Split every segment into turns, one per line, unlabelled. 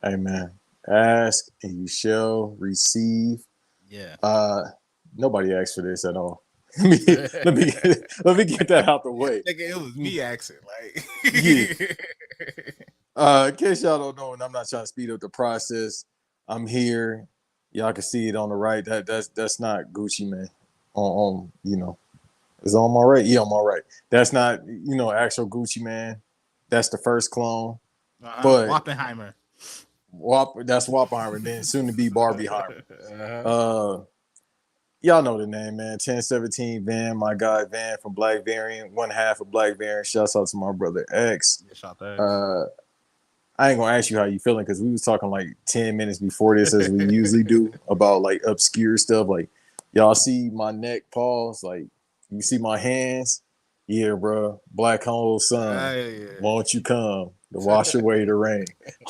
Amen. Ask and you shall receive.
Yeah.
Uh, Nobody asked for this at all. let me let me let me get that out the way.
Nigga, it was me accent.
Yeah.
Like,
In case y'all don't know, and I'm not trying to speed up the process, I'm here. Y'all can see it on the right. That's not Gucci man. Is it on my right? Yeah, on my right. That's not actual Gucci man. That's the first clone. But
Wappenheimer.
That's Wappenheimer. Then soon to be Barbieheimer.
Uh-huh.
Uh, y'all know the name, man. 1017 Van, my guy Van from Black Variant, one half of Black Variant. Shouts out to my brother X.
Yeah, shot X.
Uh, I ain't gonna ask you how you feeling because we was talking like 10 minutes before this, as we usually do, about like obscure stuff. Like, y'all see my neck, pause. Like, you see my hands. Yeah, bro. Black hole sun,
Yeah.
won't you come to wash away the rain?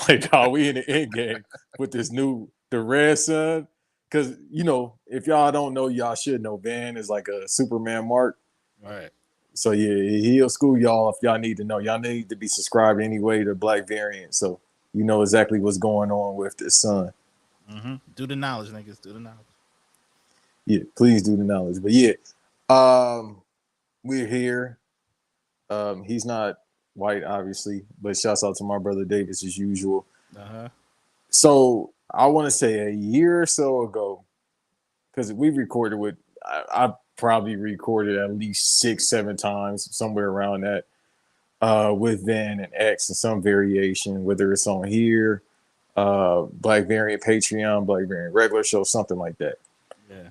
Like, dog, we in the end game with this the red sun. Cause if y'all don't know, y'all should know. Van is like a Superman mark.
Right.
So yeah, he'll school y'all if y'all need to know. Y'all need to be subscribed anyway to Black Variant, so you know exactly what's going on with this son.
Do the knowledge, niggas. Do the knowledge.
Yeah, please do the knowledge. But yeah, um, we're here. He's not white, obviously, but shouts out to my brother Davis as usual.
Uh-huh.
So I want to say a year or so ago, because we recorded with, I probably recorded at least 6, 7 times, somewhere around that, with Van and X in some variation, whether it's on here, Black Variant Patreon, Black Variant regular show, something like that.
Yeah.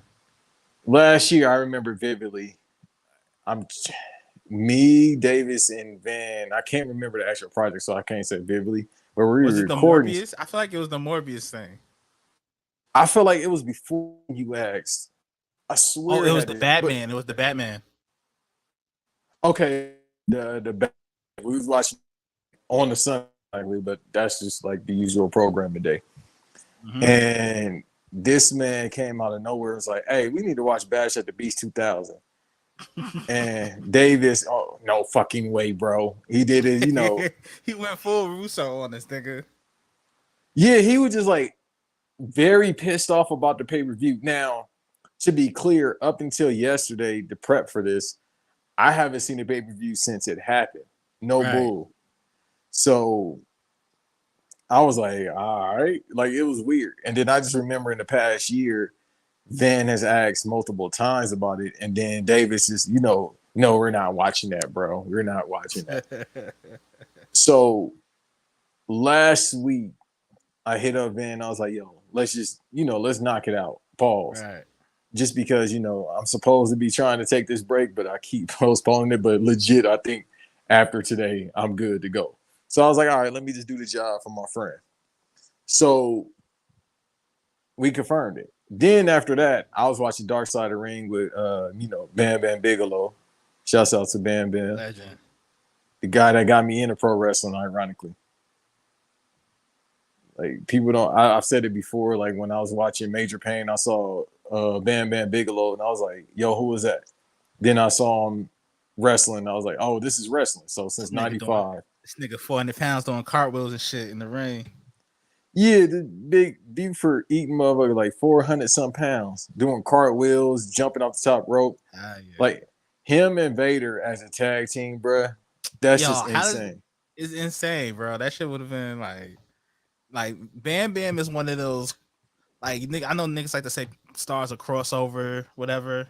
Last year, I remember vividly. I'm Me, Davis, and Van. I can't remember the actual project, so I can't say vividly. But we were
Was it the
recording.
Morbius? I feel like it was the Morbius thing.
I feel like it was before you asked. I
Oh,
swear
it
it
was
had
the
to. But
Batman. It was the Batman.
okay, we was watching on the Sunday, but that's just like the usual program today.
Mm-hmm.
And this man came out of nowhere and was like, "Hey, we need to watch Bash at the Beach 2000." And Davis, oh no fucking way, bro. He did it.
He went full Russo on this nigga.
Yeah, he was just like very pissed off about the pay per view. Now, to be clear, up until yesterday, to prep for this, I haven't seen a pay per view since it happened. No
Right.
bull. So I was like, all right, like it was weird. And then I just remember in the past year, Van has asked multiple times about it, and then Davis is, no, we're not watching that, bro. We're not watching that. So last week, I hit up Van. I was like, yo, let's just, let's knock it out. Pause.
Right.
Just because, I'm supposed to be trying to take this break, but I keep postponing it. But legit, I think after today, I'm good to go. So I was like, all right, let me just do the job for my friend. So we confirmed it. Then after that, I was watching Dark Side of the Ring with Bam Bam Bigelow. Shouts out to Bam Bam,
Legend.
the guy that got me into pro wrestling. Ironically, like people don't. I've said it before. Like when I was watching Major Pain, I saw Bam Bam Bigelow, and I was like, "Yo, who was that?" Then I saw him wrestling. I was like, "Oh, this is wrestling." So
This
since
nigga doing
'95,
this nigga 400 pounds doing cartwheels and shit in the ring.
yeah, the big Buford eating motherfucker like 400 some pounds, doing cartwheels, jumping off the top rope.
Ah, yeah.
Like him and Vader as a tag team, bruh. That's
Yo,
just
how does
insane.
it's insane, bro. That shit would have been like Bam Bam is one of those like nigga. I know niggas like to say stars are crossover, whatever,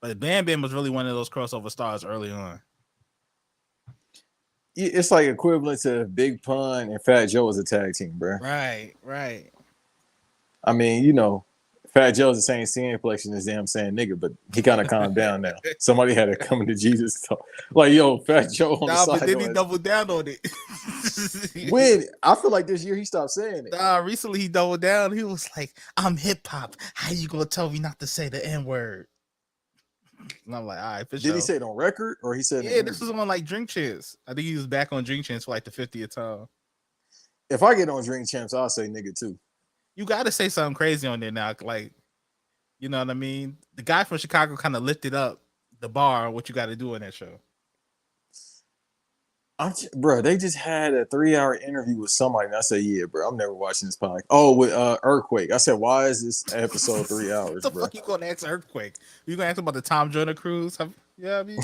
but Bam Bam was really one of those crossover stars early on.
It's like equivalent to Big Pun and Fat Joe as a tag team, bruh.
Right, right.
I mean, Fat Joe's the same skin complexion as damn saying nigga, but he kind of calmed down now. Somebody had to come into Jesus talk. Like, yo, Fat Joe on the
Nah, but
side
then he
doing it.
doubled down on it.
When I feel like this year he stopped saying it.
Nah, recently he doubled down. He was like, "I'm hip hop. How you gonna tell me not to say the N word?" And I'm like, "All right, for
Did he
sure."
say it on record or he said in an
Yeah, this
interview?
was on like Drink Champs. I think he was back on Drink Champs for like the 50th time.
If I get on Drink Champs, I'll say nigga too.
You got to say something crazy on there now, like you know what I mean. The guy from Chicago kind of lifted up the bar. What you got to do in that show?
Bro, they just had a 3 hour interview with somebody. And I said, yeah, bro, I'm never watching this podcast. Oh, with Earthquake. I said, why is this episode 3 hours,
What the
bro?
fuck you gonna ask Earthquake? You gonna ask him about the Tom Joyner cruise? Yeah, I mean,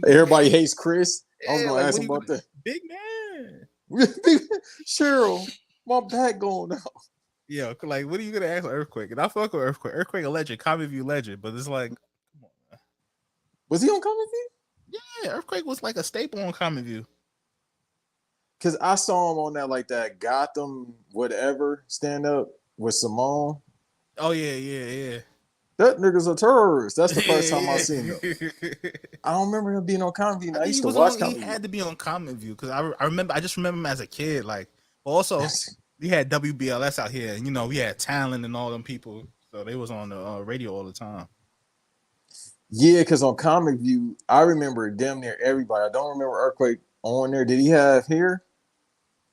Everybody hates Chris. I was
yeah,
gonna
like
ask
what are
him
you gonna,
about that.
big man?
Cheryl, my back going out.
Yeah, like what are you gonna ask Earthquake? And I fuck with Earthquake. Earthquake a legend, Comic View legend, but it's like, come on, man.
Was he on Comic View?
Yeah, Earthquake was like a staple on Comic View.
Because I saw him on that like that Gotham whatever stand up with Simone.
Oh yeah.
That nigga's a terrorist. That's the first time I
Yeah,
seen him.
yeah.
I don't remember him being on Comic View.
I
I
think he
used to
was
watch
on. He
Comic View.
had to be on Comic View because I remember. I just remember him as a kid. Like also, we had WBLS out here, and we had Talent and all them people, so they was on the radio all the time.
Yeah, because on Comic View, I remember damn near everybody. I don't remember Earthquake on there. Did he have hair?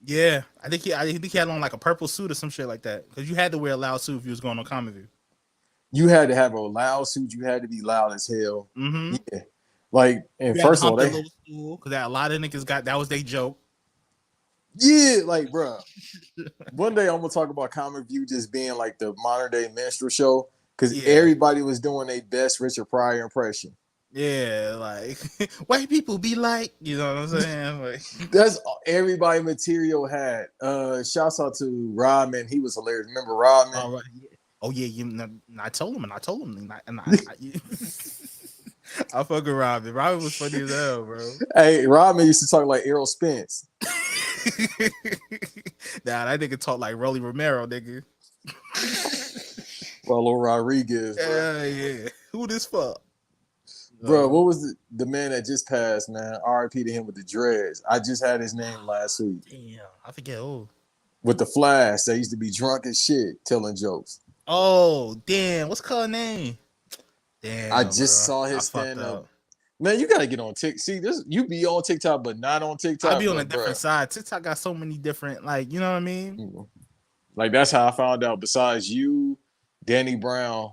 Yeah, I think he had on like a purple suit or some shit like that. Because you had to wear a loud suit if you was going on Comic View.
You had to have a loud suit. You had to be loud as hell.
Mm-hmm.
Yeah. Like, and
You
first of all,
had to hump the little stool because a lot of niggas got that was their joke.
yeah, like, bro. One day I'm gonna talk about Comic View just being like the modern day minstrel show because everybody was doing their best Richard Pryor impression.
Yeah, like white people be like, you know what I'm saying? Like,
that's everybody material had. Shouts out to Rodman. He was hilarious. Remember Rodman?
All right. Oh yeah, I told him, I fuck with Robin. Robin was funny as hell, bro.
Hey, Rodman used to talk like Errol Spence.
Nah, that nigga talk like Rolly Romero, nigga.
Rollo Rodriguez.
Yeah. Who this fuck?
Bro, what was the man that just passed, man? RIP to him with the dreads. I just had his name last week.
Damn, I forget who.
With the Flash, they used to be drunk as shit telling jokes.
Oh, damn. What's her name? Damn.
I just saw his stand up. Man, you gotta get on TikTok. See, this you be on TikTok, but not on TikTok.
I be on a different side. TikTok got so many different, like, you know what I mean?
Like that's how I found out. Besides you, Danny Brown,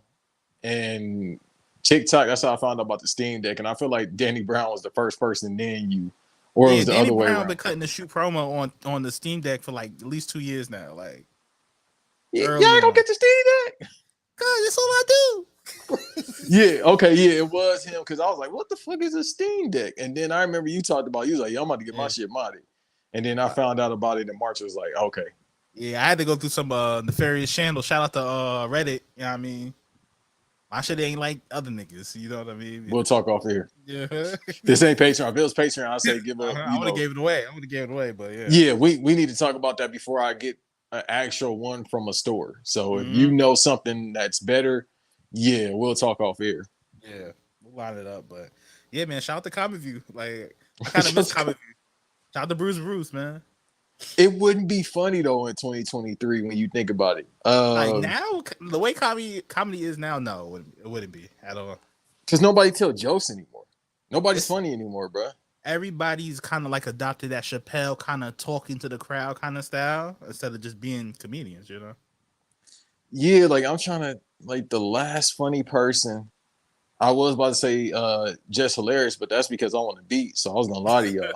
and TikTok, that's how I found out about the Steam Deck. And I feel like Danny Brown was the first person, then you, or it was the
Danny
other way
Brown
around.
Been cutting the shoot promo on the Steam Deck for like at least 2 years now. Like,
y'all don't get the Steam Deck?
God, that's all I do.
Yeah, okay, yeah, it was him because I was like, what the fuck is a Steam Deck? And then I remember you talked about, you was like, yo, I'm about to get my shit modded. And then I found out about it, and March was like, okay.
Yeah, I had to go through some nefarious channels. Shout out to Reddit. You know what I mean? My shit ain't like other niggas. You know what I mean?
We'll talk off here.
Yeah.
This ain't Patreon. If it was Patreon, I'd say give up.
I would have gave it away. But yeah.
Yeah, we need to talk about that before I get an actual one from a store. So if you know something that's better, yeah, we'll talk off air.
Yeah, we'll line it up. But yeah, man, shout out to Comic View. Like, I kind of miss Comic View. Shout out to Bruce, man.
It wouldn't be funny though in 2023 when you think about it.
Like now, the way comedy is now, no, it wouldn't be at all.
Because nobody tell jokes anymore. Nobody's funny anymore, bro.
Everybody's kind of like adopted that Chappelle kind of talking to the crowd kind of style instead of just being comedians, you know?
Yeah, like I'm trying to like the last funny person. I was about to say just hilarious, but that's because I want to beat. So I was gonna lie to y'all.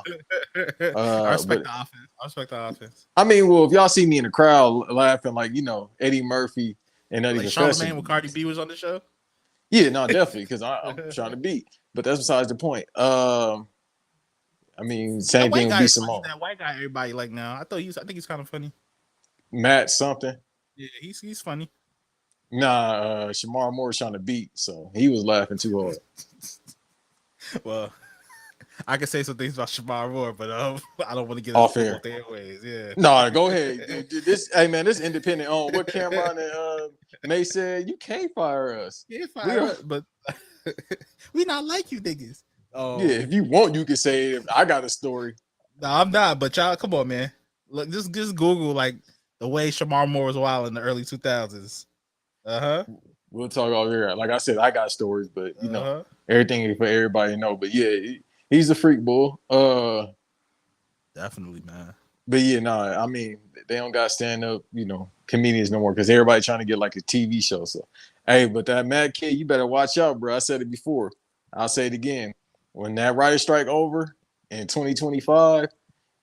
I respect the offense.
I mean, well, if y'all see me in the crowd laughing, like Eddie Murphy and Eddie
like
Professor,
Charlamagne with Cardi B was on the show.
Yeah, no, definitely because I'm trying to beat. But that's besides the point. I mean, same thing with B. Simone.
That white guy, everybody like now. I think he's kind of funny.
Matt something.
Yeah, he's funny.
Nah, Shamar Moore was trying to beat, so he was laughing too hard.
Well, I can say some things about Shamar Moore, but I don't want to get
off air.
Ways. Yeah.
No, go ahead. This independent on what Cameron and May said. You can't fire us.
Yeah, fire us, but we not like you niggas.
Yeah, if you want, you can say it. I got a story.
No, I'm not. But y'all, come on, man. Look, just Google like the way Shamar Moore was wild in the early 2000s.
We'll talk all here. Like I said, I got stories, but everything for everybody to know. But yeah, he's a freak bull.
Definitely, man.
But yeah, I mean, they don't got stand up, comedians no more because everybody trying to get like a TV show. So, hey, but that Mad Kid, you better watch out, bro. I said it before. I'll say it again. When that writer strike over, in 2025,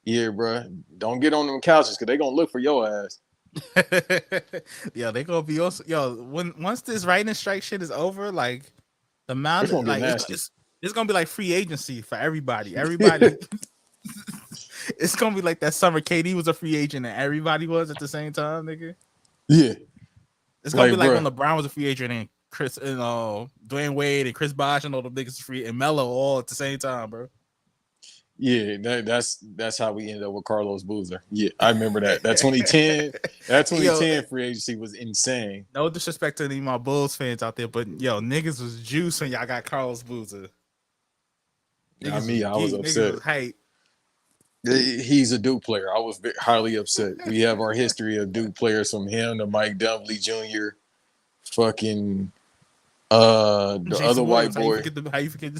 yeah, bro, don't get on them couches because they gonna look for your ass.
Yo, they gonna be also when once this writing strike shit is over, like the
It's
amount
gonna
of,
get
like
nasty.
it's gonna be like free agency for everybody. Everybody, it's gonna be like that summer KD was a free agent and everybody was at the same time, nigga.
Yeah,
It's gonna be
like,
like when
bro,
LeBron was a free agent and Chris and Dwayne Wade and Chris Bosh and all the niggas free and Melo all at the same time, bro.
yeah, that's how we ended up with Carlos Boozer. Yeah, I remember that. That 2010, that
Yo,
2010 free agency was insane.
no disrespect to any of my Bulls fans out there, but yo, niggas was juice when y'all got Carlos Boozer.
I
Niggas was
mean, I was
geek. Niggas
upset.
was hype.
He's a Duke player. I was highly upset. We have our history of Duke players from him to Mike Dunleavy Jr., fucking the other
Jason
white
Williams.
boy.
How you forget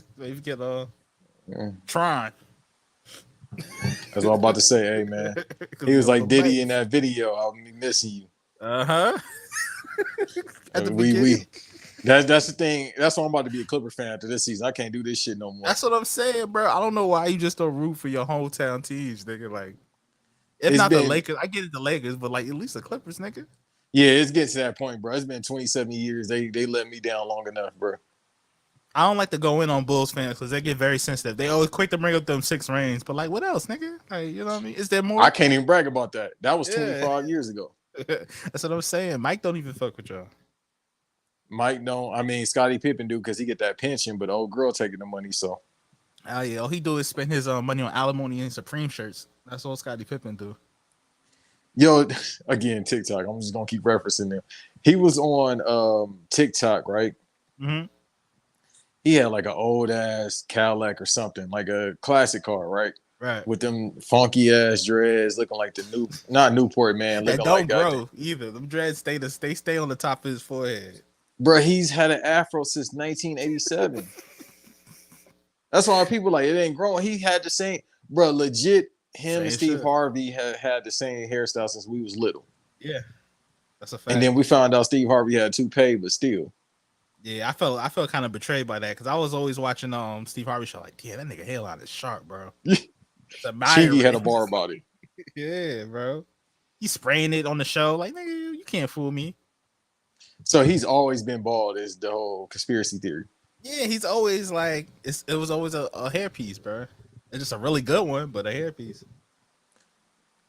Yeah,
Tron.
that's what I'm about to say. Hey man,
Because
he
we
was
on
like
the
Diddy in
banks.
that video. I'll be missing you.
Uh-huh. At the
We
beginning.
that's the thing. That's why I'm about to be a Clipper fan after this season. I can't do this shit no more.
That's what I'm saying, bro. I don't know why you just don't root for your hometown teams, nigga. Like, if
It's
not the
been
Lakers, I get it, the Lakers, but like at least the Clippers, nigga.
Yeah, it's getting to that point, bro. It's been 27 years. They let me down long enough, bro.
I don't like to go in on Bulls fans because they get very sensitive. They always quick to bring up them 6 rings, but like, what else, nigga? Like, you know what I mean? Is there
I
more?
can't even brag about that. That was
Yeah,
25 years ago.
that's what I'm saying. Mike don't even fuck with y'all.
Mike don't. I mean, Scottie Pippen do because he get that pension, but old girl taking the money. So,
Oh yeah, all he do is spend his money on alimony and Supreme shirts. That's all Scottie Pippen do.
yo, again, TikTok. I'm just gonna keep referencing them. He was on TikTok, right?
Mm-hmm.
He had like an old ass Cadillac or something, like a classic car, right?
Right.
With them funky ass dreads, looking like the new, not Newport man,
That
looking like
don't
goddamn.
grow either. Them dreads stay on the top of his forehead.
Bro, he's had an afro since 1987. That's why people like it ain't growing. He had the same, bro. Legit, him and
Same
Steve
shit.
Harvey had the same hairstyle since we was little.
Yeah, that's a
And
fact.
then we found out Steve Harvey had a toupee, but still,
Yeah, I felt kind of betrayed by that because I was always watching Steve Harvey show. Like, yeah, that nigga hairline is sharp, bro. It's
Chingy had a
admiring.
bar about it.
Yeah, bro. He spraying it on the show. Like, nigga, you can't fool me.
So he's always been bald. Is the whole conspiracy theory?
Yeah, he's always like it was always a hairpiece, bro. It's just a really good one, but a hairpiece.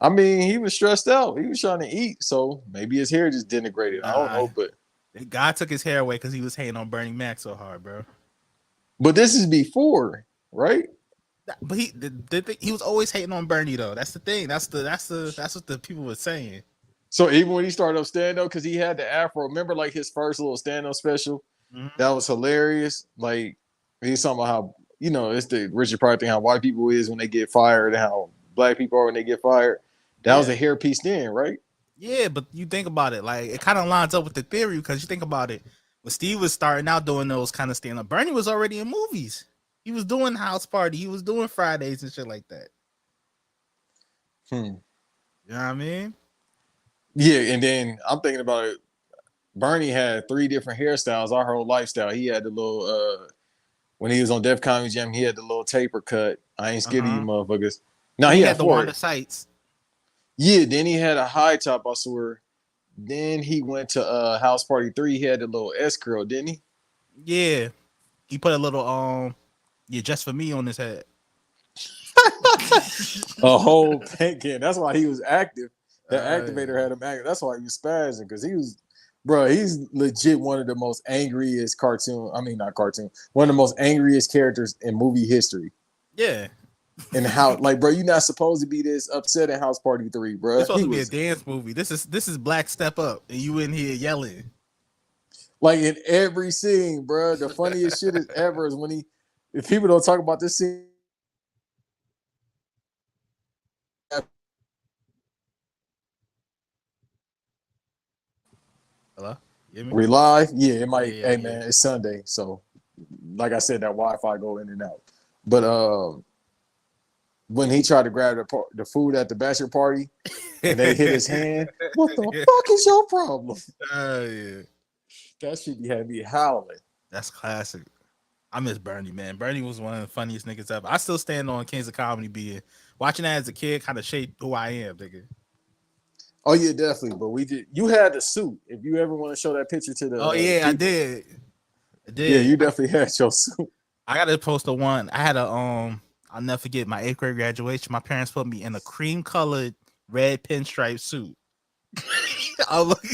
I mean, he was stressed out. He was trying to eat, so maybe his hair just denigrated. I don't
Nah,
know,
God took his hair away because he was hating on Bernie Mac so hard, bro.
but this is before, right?
But he was always hating on Bernie though. That's the thing. That's what the people were saying.
So even when he started up stand up, because he had the afro. Remember, like his first little stand up special,
Mm-hmm.
that was hilarious. Like he's talking about how it's the Richard Pryor thing, how white people is when they get fired, and how black people are when they get fired. That was
Yeah.
a hairpiece then, right?
Yeah, but you think about it, like it kind of lines up with the theory because you think about it. When Steve was starting out doing those kind of stand up, Bernie was already in movies. He was doing House Party. He was doing Fridays and shit like that.
Hmm.
You know what I mean?
Yeah, and then I'm thinking about it. Bernie had 3 different hairstyles. Our whole lifestyle. He had the little when he was on Def Comedy Jam, he had the little taper cut. I ain't
Uh
scared of you
huh.
motherfuckers. No,
Then
he
he
had
had the Wanda
4.
Sites.
Yeah, then he had a high top, I swear. Then he went to House Party 3. He had the little S curl, didn't he?
Yeah, he put a little yeah, just for me on his head.
A whole pancake. That's why he was active. That activator
Yeah.
had him active. That's why he was spazzing because he was, bro. He's legit one of the most angriest cartoon. I mean, not cartoon. One of the most angriest characters in movie history.
Yeah.
And how, like, bro, you're not supposed to be this upset in House Party 3, bro.
It's supposed
He
to be a
was
dance movie. This is Black Step Up, and you in here yelling.
like in every scene, bro. The funniest shit is ever is when he. If people don't talk about this scene,
Hello, you hear me?
we live. Yeah, it
Yeah,
might.
yeah,
Hey
yeah.
man, it's Sunday, so like I said, that Wi-Fi go in and out. But when he tried to grab the food at the bachelor party and they hit his hand, what the fuck is your problem?
Oh yeah,
That shit had me howling.
that's classic. I miss Bernie, man. Bernie was one of the funniest niggas ever. I still stand on Kings of Comedy being watching that as a kid kind of shaped who I am, nigga.
Oh yeah, definitely. But we did. You had the suit. If you ever want to show that picture to
Oh
the
yeah, I
people,
did. I
yeah,
did.
you definitely had your suit.
I gotta post a one. I had a I'll never forget my 8th grade graduation. My parents put me in a cream colored red pinstripe suit. I look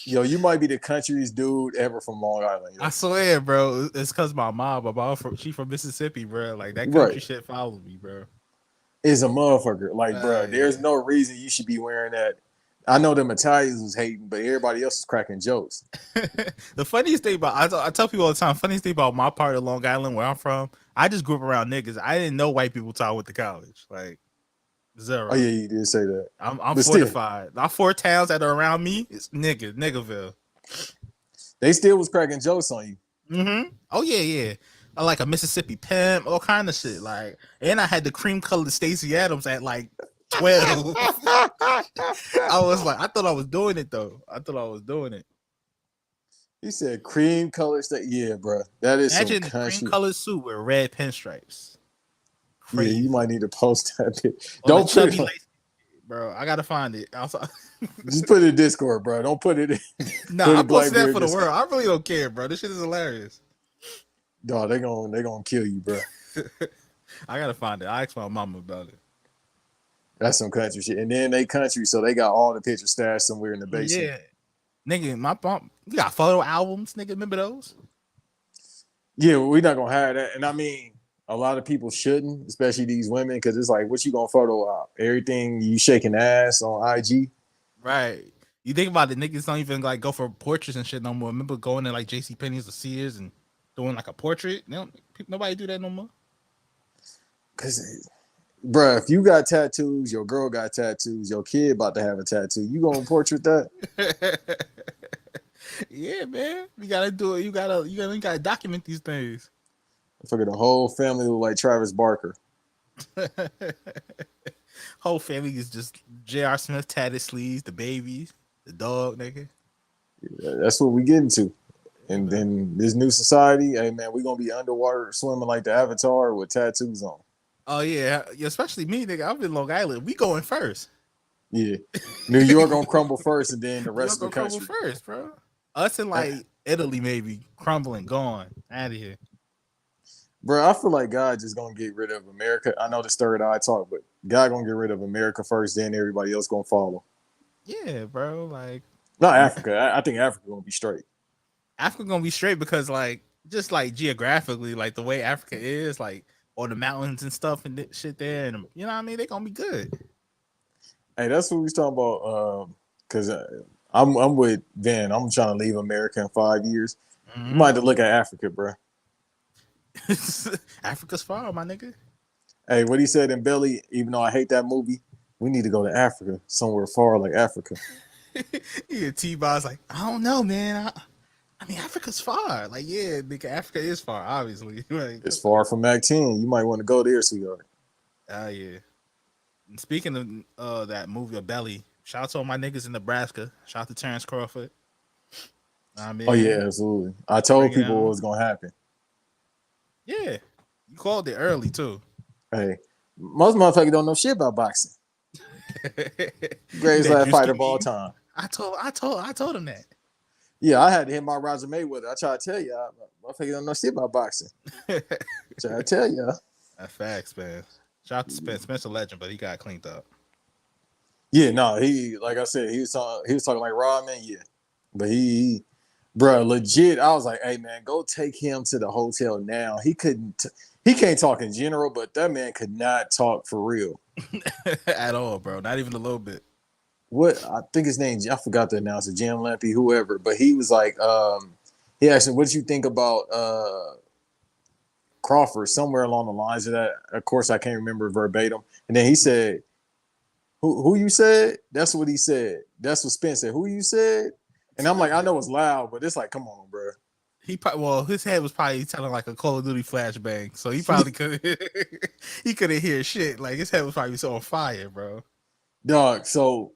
Yo, you might be the countryest dude ever from Long Island,
I
yo.
swear, bro, it's cause my mom from she from Mississippi, bro. Like that country
Right.
shit followed me, bro.
Is a motherfucker. Like, bro,
Yeah.
there's no reason you should be wearing that. I know them Italians was hating, but everybody else was cracking jokes.
The funniest thing about I tell people all the time, funniest thing about my part of Long Island where I'm from, I just grew up around niggas. I didn't know white people till I went to college. Like
Oh
zero.
yeah, you did say that.
I'm
But still,
fortified. My 4 towns that are around me is Niggaville.
they still was cracking jokes on you.
Oh yeah, yeah. I like a Mississippi pimp, all kind of shit. Like, and I had the cream colored Stacey Adams at like 12. I was like, I thought I was doing it though. I thought I was doing it.
He said cream color state. Yeah, bro. That is some
Imagine the cream
country.
colored suit with red pinstripes.
Yeah, you
Crazy.
might need to post that bit.
On the
Don't put it
chubby
on.
lace, bro. I gotta find it.
Just put it in Discord, bro. Don't put it in.
Nah,
Put
I
it
posted that
Blackberry
for the
Discord.
world. I really don't care, bro. This shit is hilarious.
Dog, they gonna kill you, bro.
I gotta find it. I asked my mama about it.
That's some country shit. And then they country, so they got all the pictures stashed somewhere in the basement.
Yeah, nigga, my mom. We got photo albums, nigga. Remember those?
Yeah, we're not gonna have that. And I mean, a lot of people shouldn't, especially these women, because it's like, what you gonna photo out? Everything you shaking ass on IG.
Right. You think about it, niggas don't even like go for portraits and shit no more. Remember going to like JC Penney's or Sears and doing like a portrait? Nobody do that no more.
Cause, bruh, if you got tattoos, your girl got tattoos, your kid about to have a tattoo, you gonna portrait that?
Yeah, man. You gotta do it. You gotta document these things.
Figure the whole family look like Travis Barker.
Whole family is just J.R. Smith tatted sleeves, the babies, the dog, nigga.
Yeah, that's what we get into.
Yeah,
And
man.
then this new society, hey man, we gonna be underwater swimming like the Avatar with tattoos on.
Oh yeah, especially me, nigga. I'm in Long Island. We going first.
Yeah. New York gonna crumble first and then the
New
rest
York
of
gonna
the
crumble
country.
first, bro. Us in
Uh,
like Italy, maybe crumbling, gone, out of here.
Bro, I feel like God just gonna get rid of America. I know this third eye talk, but God gonna get rid of America first, then everybody else gonna follow.
Yeah, bro. Like
Not Africa. I think Africa gonna be straight.
Africa gonna be straight because like just like geographically, like the way Africa is, like all the mountains and stuff and shit there, and you know what I mean. They gonna be good.
Hey, that's what we was talking about. Cause I'm with Van. I'm trying to leave America in 5 years. You might have to look at Africa, bro.
Africa's far, my nigga.
Hey, what he said in Belly, even though I hate that movie, we need to go to Africa, somewhere far like Africa.
Yeah, T-Bob's like, I don't know, man. I mean, Africa's far. Like, yeah, nigga, Africa is far, obviously. Like,
It's far from Mac 10. You might want to go there, sweetheart.
yeah. And speaking of that movie of Belly, shout out to all my niggas in Nebraska. Shout out to Terrence Crawford. I
Oh yeah,
mean,
absolutely. I told
bring it
people what
on.
was gonna happen.
Yeah, you called it early too.
Hey, most motherfuckers don't know shit about boxing.
You
Greatest
that
last fighter
Drewski
of all
eating?
time.
I told him that.
Yeah, I had to hit my Roger Mayweather. I try to tell y'all, motherfuckers don't know shit about boxing. Try to tell y'all.
That facts, man. Shout out to Spencer Legend, but he got cleaned up.
Yeah, no, he like I said, he was talking like Rodman, yeah. But bro, legit, I was like, hey man, go take him to the hotel now. He can't talk in general, but that man could not talk for real.
At all, bro. Not even a little bit.
What I think his name, I forgot the announcer, Jim Lampy, whoever, but he was like, he asked him, what did you think about Crawford, somewhere along the lines of that. Of course, I can't remember verbatim. And then he said, who you said? That's what he said. That's what Spence said. Who you said? And I'm like, I know it's loud, but it's like, come on, bro.
His head was probably telling like a Call of Duty flashbang, so he probably could he couldn't hear shit. Like his head was probably so on fire, bro.
Dog. So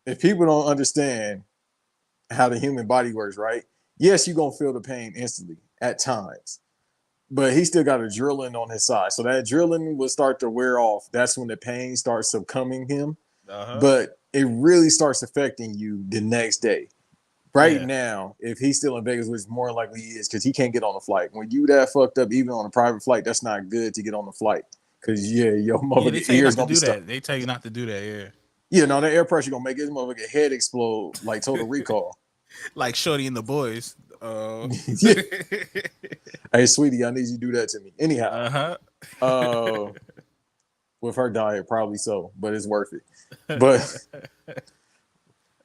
if people don't understand how the human body works, right? Yes, you're gonna feel the pain instantly at times. but he still got adrenaline on his side. So that adrenaline will start to wear off. That's when the pain starts succumbing him.
Uh-huh.
But it really starts affecting you the next day. Right
Yeah.
now, if he's still in Vegas, which more likely he is, because he can't get on the flight. When you that fucked up, even on a private flight, that's not good to get on the flight. Cause yeah, your
Yeah, they
motherfucking
tell you
ears
not to
gonna be
do
stuck.
that. They tell you not to do that, yeah.
Yeah, no, the air pressure gonna make his motherfucking head explode like Total Recall.
Like Shorty and the boys.
Yeah. Hey, sweetie, I need you to do that to me. Anyhow,
Uh-huh.
uh, with her diet, probably so, but it's worth it. But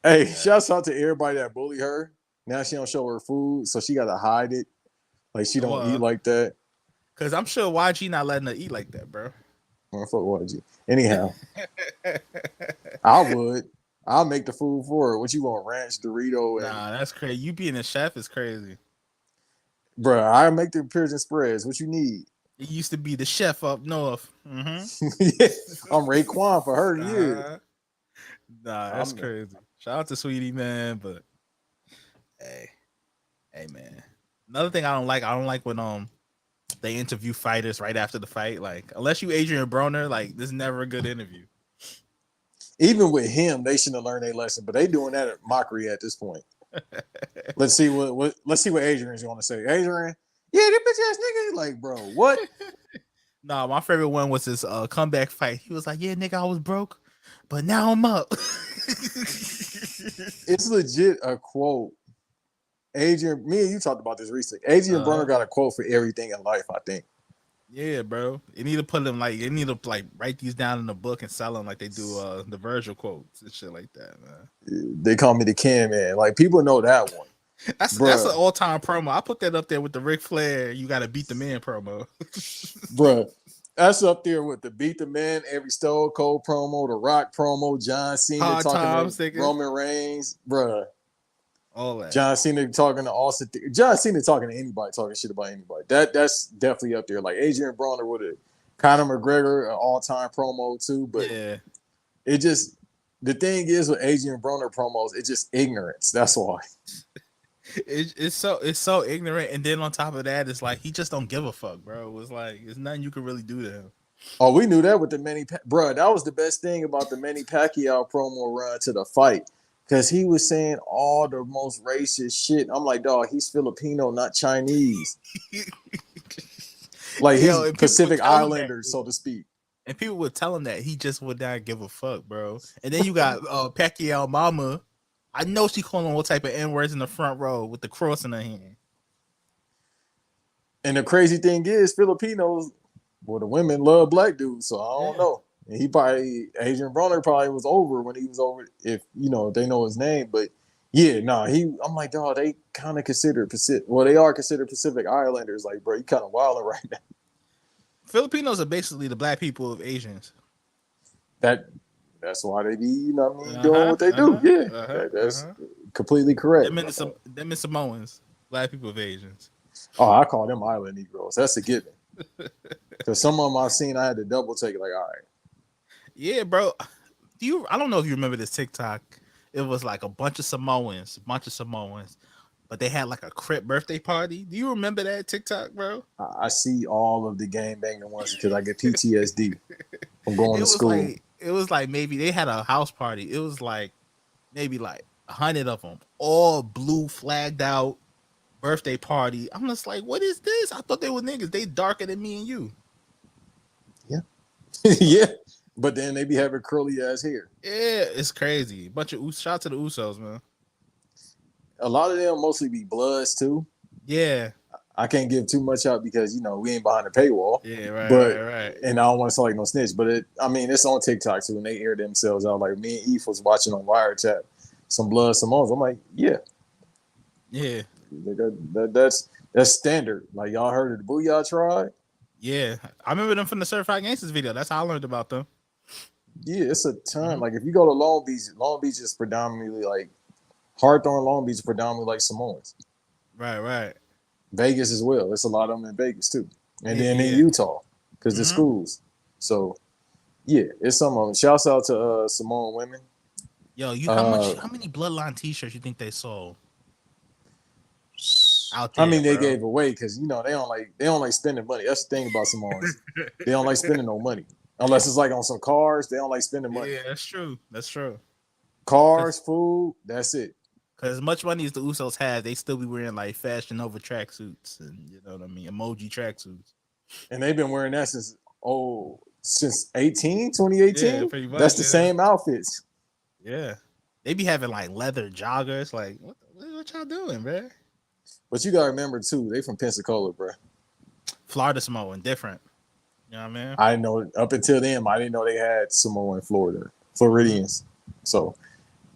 hey, shouts out to everybody that bully her. Now she don't show her food, so she gotta hide it. Like she don't eat
Well,
like that.
cause I'm sure YG not letting her eat like that, bro.
Oh, fuck YG. Anyhow, I would. I'll make the food for her. What you want? Ranch, Dorito, and
Nah, that's crazy. You being a chef is crazy.
bruh, I make the pigeon spreads. What you need?
You used to be the chef up north.
Yeah, I'm Raekwon for her. Yeah,
Uh, nah, that's
I'm.
crazy. Shout out to Sweetie, man. But hey, hey, man. Another thing I don't like when they interview fighters right after the fight. Like, unless you Adrian Broner, like this is never a good interview.
Even with him, they shouldn't have learned their lesson, but they doing that at mockery at this point. Let's see what let's see what Adrian's going to say. Adrian, yeah, that bitch ass nigga. Like, bro, what?
Nah, my favorite one was his comeback fight. He was like, "Yeah, nigga, I was broke, but now I'm up."
It's legit a quote. Adrian, me and you talked about this recently. Adrian Broner
uh,
got a quote for everything in life, I think.
yeah, bro. You need to put them like you need to like write these down in the book and sell them like they do the Virgil quotes and shit like that, man.
They call me the Can Man. Like people know that one,
That's an
bruh,
all time promo. I put that up there with the Ric Flair. You got to beat the man promo.
bruh. That's up there with the Beat the Man, every Stone Cold promo, the Rock promo, John Cena
Hard
talking to
times, nigga.
Roman Reigns, bruh.
All that.
John Cena talking to Austin. John Cena talking to anybody, talking shit about anybody. That's definitely up there. Like Adrian Broner with a Conor McGregor, an all time promo too. But
Yeah.
it just the thing is with Adrian Broner promos, it's just ignorance. That's why.
It's so ignorant, and then on top of that, it's like he just don't give a fuck, bro. It's like it's nothing you can really do to him.
Oh, we knew that with the bruh. That was the best thing about the Manny Pacquiao promo run to the fight. Cause he was saying all the most racist shit. I'm like, dog, he's Filipino, not Chinese. Like
Yo,
he's
and people would
Pacific
tell him that,
Islander, so to speak.
and people would tell him that he just would not give a fuck, bro. And then you got Pacquiao mama. I know she calling all type of N words in the front row with the cross in her hand.
And the crazy thing is, Filipinos, well, the women love black dudes, so I don't
Yeah.
know. And he probably Adrian Broner probably was over when he was over, if you know they know his name. But yeah, nah, he. I'm like, dog, they kind of consider Pacific. Well, they are considered Pacific Islanders. Like, bro, you kind of wilding right now.
Filipinos are basically the black people of Asians.
That that's why they be, you know what I mean,
Uh
doing
huh.
what they
Uh
do.
huh.
Yeah,
Uh huh. Uh
that's
huh.
completely correct.
Them and Samoans, black people of Asians.
Oh, I call them Island Negroes. That's a given. Because some of them I've seen, I had to double take. Like, all right.
Yeah, bro. I don't know if you remember this TikTok. It was like a bunch of Samoans, but they had like a crip birthday party. Do you remember that TikTok, bro?
I see all of the game banging ones because I get PTSD from going to school.
It was like maybe they had a house party. It was like maybe like 100 of them, all blue flagged out birthday party. I'm just like, what is this? I thought they were niggas. They darker than me and you.
Yeah. Yeah. But then they be having curly ass hair.
Yeah, it's crazy. Bunch of shout out to the Usos, man.
A lot of them mostly be bloods too.
Yeah,
I can't give too much out because, you know, we ain't behind the paywall.
yeah, right,
But,
right.
and I don't want to sound like no snitch, but I mean, it's on TikTok too. And they air themselves out. Like me and Eve was watching on Wiretap some Blood Simones. I'm like, yeah.
Yeah,
That's standard. Like y'all heard of the Booyah Tribe?
yeah. I remember them from the Certified Gangsters video. That's how I learned about them.
Yeah, it's a ton.
Mm-hmm.
Like if you go to Long Beach is predominantly like Hawthorne, Long Beach is predominantly like Samoans.
Right, right.
Vegas as well. There's a lot of them in Vegas too, and
Yeah,
then in
yeah.
Utah because the
Mhm.
schools. So yeah, it's some of them. Shouts out to Samoan women.
Yo, how many Bloodline T-shirts you think they sold? out
I
there,
mean, they
bro.
gave away because they don't like spending money. That's the thing about Samoans. They don't like spending no money unless it's like on some cars. They don't like spending money.
Yeah, that's true. That's true.
Cars,
Cause,
food, that's it.
Cause as much money as the Usos have, they still be wearing like Fashion Nova tracksuits and you know what I mean, emoji tracksuits.
And they've been wearing that since
Yeah,
2018.
pretty
That's
much.
the
Yeah,
same outfits.
yeah. They be having like leather joggers. Like, what y'all doing, bro?
But you gotta remember too, they from Pensacola, bro.
Florida Samoan, different. You know what I mean?
I know up until then, I didn't know they had Samoa in Florida,
Mm-hmm.
Floridians. So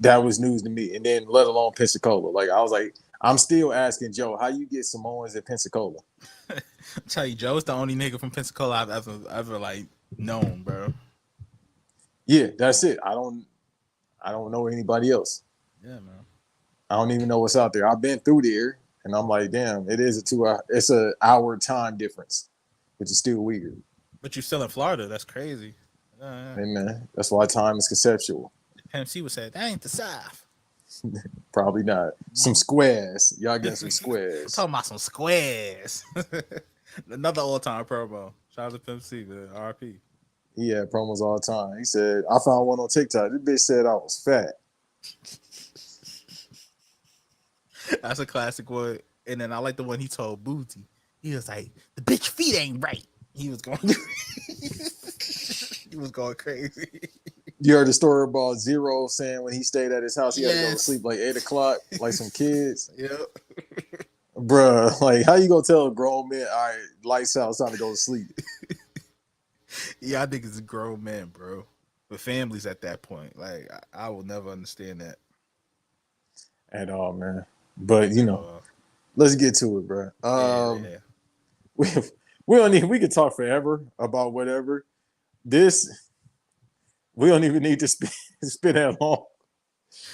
that was news to me. And then let alone Pensacola. Like I was like, I'm still asking Joe, how you get Samoans in Pensacola?
Tell you, Joe's the only nigga from Pensacola I've ever like known, bro.
Yeah, that's it. I don't know anybody else.
Yeah, man.
I don't even know what's out there. I've been through there and I'm like, damn, it is a 2 hour, it's a hour time difference, which is still weird.
But you're still in Florida. That's crazy. Yeah.
Hey man, that's why time is conceptual.
Pimp C would say, that ain't the South.
Probably not. Some squares. Y'all getting some
I'm
squares.
talking about some squares. Another all time promo. Shout out to Pimp C, the RP.
He had promos all the time. He said, I found one on TikTok. This bitch said I was fat.
That's a classic one. And then I like the one he told Booty. He was like, the bitch feet ain't right. He was going he was going crazy.
You heard the story about Zero saying when he stayed at his house, he had to go to
Yes.
sleep like 8 o'clock, like some kids.
Yep.
Bruh, like how you gonna tell a grown man, all right, lights out, it's time to go to sleep?
Yeah, I think it's a grown man, bro. With families at that point. Like I will never understand that
At all, man. But
at all.
let's get to it, bro.
Yeah, yeah.
We we don't need we could talk forever about whatever. This we don't even need to spend that long.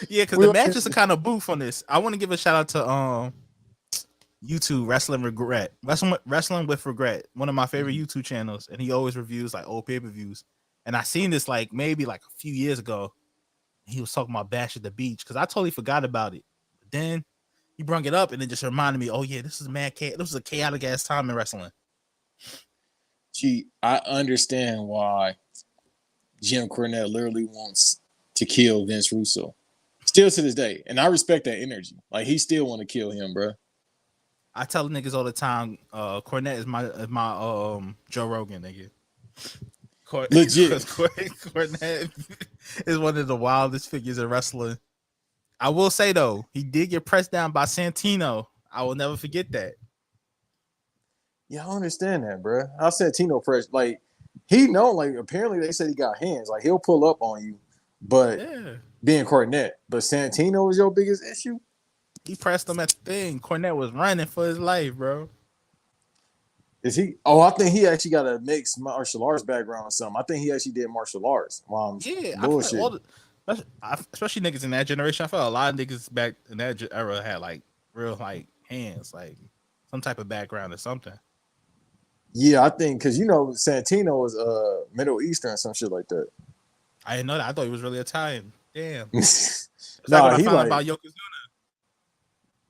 Yeah, because
We
the
don't
matches are kind of boof on this. I want to give a shout out to YouTube Wrestling with Regret, one of my favorite YouTube channels, and he always reviews like old pay-per-views. And I seen this like maybe like a few years ago. He was talking about Bash at the Beach because I totally forgot about it. But then he brought it up and it just reminded me, oh yeah, this is this was a chaotic ass time in wrestling.
Gee, I understand why Jim Cornette literally wants to kill Vince Russo. Still to this day. And I respect that energy. Like he still want to kill him, bro.
I tell niggas all the time, Cornette is my Joe Rogan nigga.
Legit.
Cornette is one of the wildest figures in wrestling. I will say though, he did get pressed down by Santino. I will never forget that.
Yeah, I understand that, bro. I said Tino Fresh, like he know, like apparently they said he got hands, like he'll pull up on you, but
Yeah,
being Cornette, but Santino is your biggest issue.
he pressed him at the thing. Cornette was running for his life, bro.
Is he? Oh, I think he actually got a mixed martial arts background or something. I think he actually did martial arts.
Yeah, I feel like
Bullshit.
especially niggas in that generation. I felt a lot of niggas back in that era had like real like hands, like some type of background or something.
Yeah, I think because Santino is Middle Eastern, some shit like that.
I didn't know that. I thought he was really Italian. Damn. It's like
Nah,
when I
he
found out
like
about Yokozuna.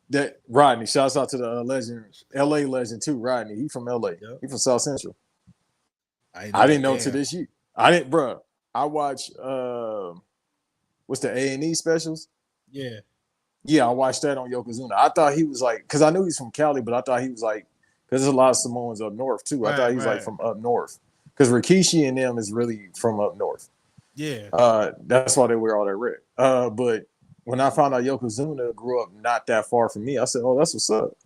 that. Rodney, shouts out to the legend, L.A. legend too. Rodney, he from L.A.
Yep.
He from South Central.
I
I didn't know
that.
to
Damn.
this year. I didn't, bro. I watch what's the A&E specials?
Yeah.
Yeah, I watched that on Yokozuna. I thought he was like, because I knew he's from Cali, but I thought he was like, because there's a lot of Samoans up north too. I thought he was like
Right.
from up north, because Rikishi and them is really from up north.
Yeah.
That's why they wear all that red. But when I found out Yokozuna grew up not that far from me, I said, "Oh, that's what's up."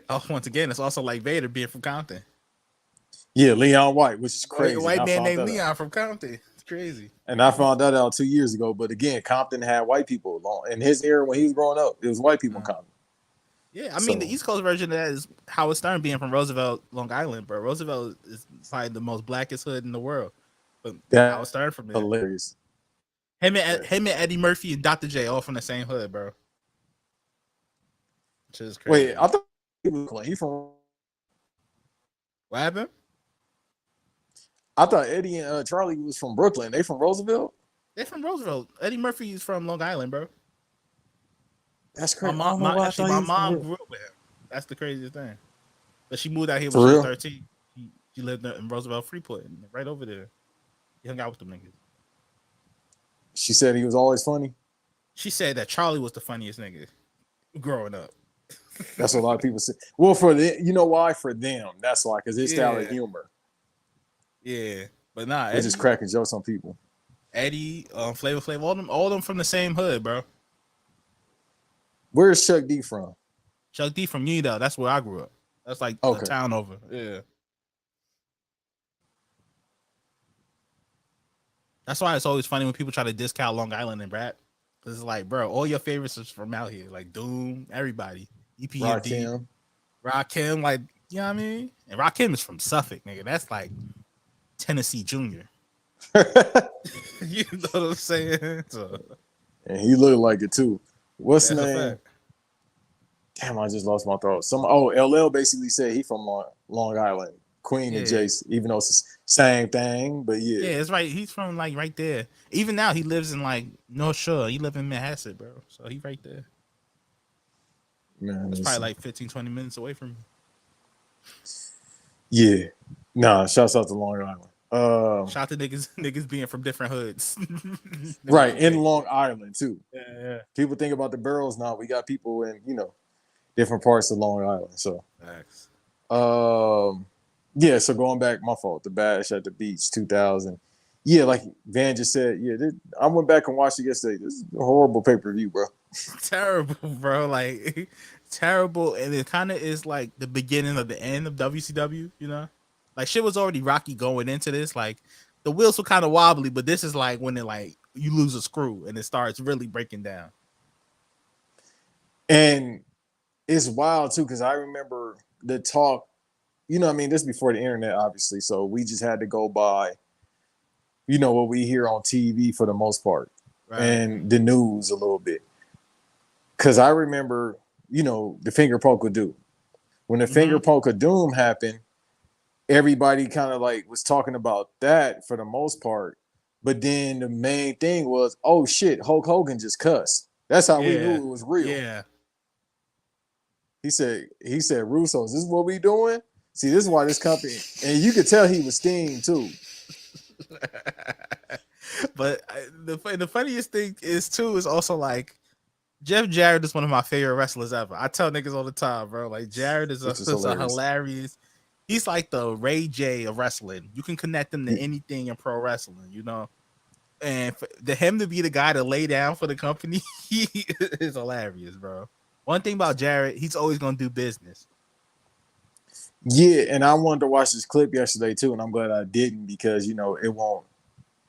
Oh, once again, it's also like Vader being from Compton.
Yeah, Leon White, which is
A
crazy.
white
I
man
found
named
that out.
Leon from Compton. It's crazy.
And I found that out 2 years ago. But again, Compton had white people in his era when he was growing up. It was white people in Compton.
Yeah, I mean the East Coast version of that is Howard Stern being from Roosevelt, Long Island, bro. Roosevelt is probably the most blackest hood in the world. But Howard
That's
Stern from there.
hilarious.
Him and Eddie Murphy and Dr. J all from the same hood, bro. Which is crazy.
Wait, I thought he from.
What happened?
I thought Eddie and Charlie was from Brooklyn. They from Roosevelt.
They're from Roosevelt. Eddie Murphy is from Long Island, bro.
That's
My
crazy. I
mom,
don't know
my
why I
actually
thought he
my
was from
mom
here.
grew up with him. That's the craziest thing. But she moved out here when
For
she was
real?
13. She lived in Roosevelt Freeport, and right over there. He hung out with them niggas.
She said he was always funny.
She said that Charlie was the funniest nigga growing up.
That's what a lot of people say. Well, for the, you know why? For them, that's why, because his style of
Yeah,
humor,
yeah. But nah,
which is
Eddie,
cracking jokes on people.
Flavor Flav, all them from the same hood, bro.
Where's Chuck D from?
Chuck D from Unidale. That's where I grew up. That's like a
Okay,
town over. Yeah. That's why it's always funny when people try to discount Long Island and rap. Cause it's like, bro, all your favorites is from out here. Like Doom, everybody. EPMD,
Rakim.
Rakim, like, you know what I mean? And Rakim is from Suffolk, nigga. That's like Tennessee Junior. You know what I'm saying? So
And he looked like it too. What's the
that's a
name?
fact.
Damn, I just lost my thought. LL basically said he from Long Island, Queen and
Yeah.
Jace, even though it's the same thing. But yeah,
Yeah, it's right. He's from like right there. Even now he lives in like North Shore. He live in Manhasset, bro. So he right there.
man,
That's probably
listen.
like 15, 20 minutes away from me.
Yeah, nah. Shouts out to Long Island.
Shout to niggas niggas being from different hoods. Niggas
Right
is
in
great.
Long Island too.
Yeah, yeah.
People think about the boroughs now. We got people in different parts of Long Island. So
Facts.
um, yeah. So going back, my fault. The Bash at the Beach, 2000. Yeah, like Van just said. Yeah, I went back and watched it yesterday. This is a horrible pay per view, bro.
Terrible, bro. Like terrible. And it kind of is like the beginning of the end of WCW, you know? Like shit was already rocky going into this. Like the wheels were kind of wobbly, but this is like when it like you lose a screw and it starts really breaking down.
And it's wild too because I remember the talk. I mean, this before the internet, obviously. So we just had to go by, what we hear on TV for the most part,
Right.
and the news a little bit. Because I remember, the finger poke of doom. When the
Mm-hmm.
finger poke of doom happened, everybody kind of like was talking about that for the most part. But then the main thing was, oh shit, Hulk Hogan just cussed. That's how we
Yeah.
knew it was real.
Yeah.
He said, Russo's, this is what we doing? See, this is why this company, and you could tell he was steamed too.
But the funniest thing is too is also like Jeff Jarrett is one of my favorite wrestlers ever. I tell niggas all the time, bro. Like Jarrett is a
Which is
is a
hilarious.
hilarious. He's like the Ray J of wrestling. You can connect him to anything in pro wrestling, you know. And for him to be the guy to lay down for the company, he is hilarious, bro. One thing about Jarrett, he's always gonna do business.
Yeah, and I wanted to watch this clip yesterday too, and I'm glad I didn't because it won't.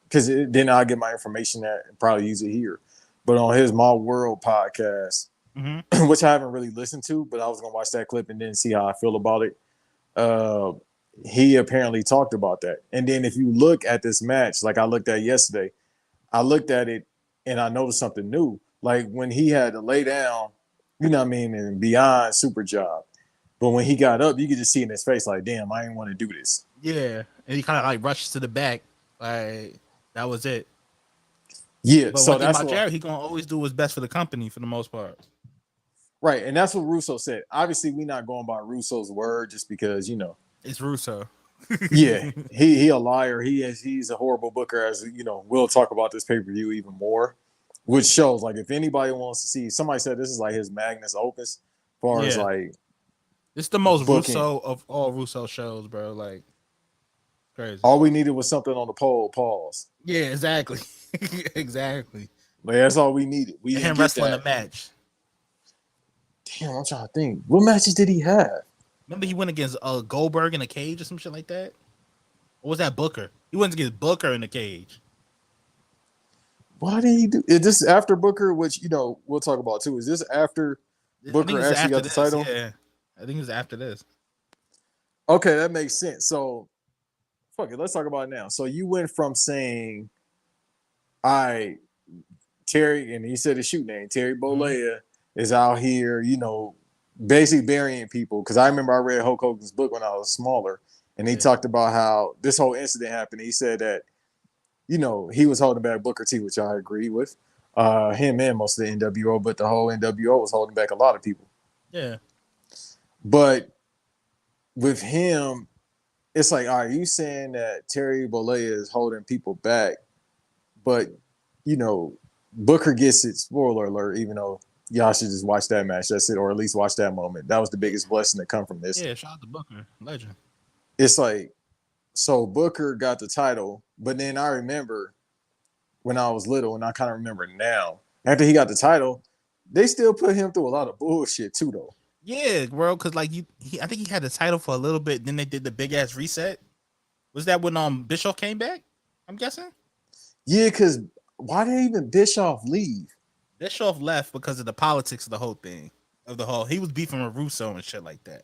Because then I'll get my information at and probably use it here. But on his My World podcast,
Mm-hmm.
which I haven't really listened to, but I was gonna watch that clip and then see how I feel about it. Uh, he apparently talked about that, and then if you look at this match, like I looked at yesterday, I looked at it and I noticed something new. Like when he had to lay down, what I mean, and beyond super job. But when he got up, you could just see in his face, like, damn, I didn't want to do this.
Yeah, and he kind of like rushes to the back, like that was it.
Yeah,
But one
so
thing
that's
about
what
Jarrett, he gonna always do what's best for the company for the most part.
right, and that's what Russo said. Obviously, we're not going by Russo's word just because,
It's Russo.
yeah, he a liar. He's a horrible booker, as we'll talk about this pay-per-view even more, which shows like if anybody wants to see, somebody said this is like his magnus opus, as far as
Yeah,
like
it's the most
booking.
Russo of all Russo shows, bro. Like crazy.
All we needed was something on the pole, pause.
Yeah, exactly, exactly.
Like that's all we needed. We
And
didn't
him
get
wrestling the
that.
match.
Damn, I'm trying to think. What matches did he have?
Remember he went against Goldberg in a cage or some shit like that. Or was that Booker? He went against Booker in the cage.
Why did he do? Is this after Booker, which we'll talk about too? Is this after
I think
Booker
it's
actually
after
got the
this.
title?
Yeah, I think it was after this.
Okay, that makes sense. So, fuck it. Let's talk about it now. So you went from saying, "I Terry," and he said his shoot name, Terry
Mm-hmm.
Bollea, is out here, basically burying people. Because I remember I read Hulk Hogan's book when I was smaller, and he
Yeah.
talked about how this whole incident happened. He said that he was holding back Booker T, which I agree with. Him and most of the NWO, but the whole NWO was holding back a lot of people.
Yeah.
But with him, it's like, are you saying that Terry Bollea is holding people back? But you know, Booker gets it. Spoiler alert! Even though y'all should just watch that match. That's it, or at least watch that moment. That was the biggest blessing that come from this.
Yeah. Shout out to Booker, legend.
It's like, so Booker got the title, but then I remember when I was little, and I kind of remember now. After he got the title, they still put him through a lot of bullshit too, though.
Yeah, bro. Because like I think he had the title for a little bit. Then they did the big ass reset. Was that when Bischoff came back? I'm guessing.
Yeah, because why did even Bischoff leave?
Bischoff left because of the politics of the whole thing. Of the whole, he was beefing with Russo and shit like that.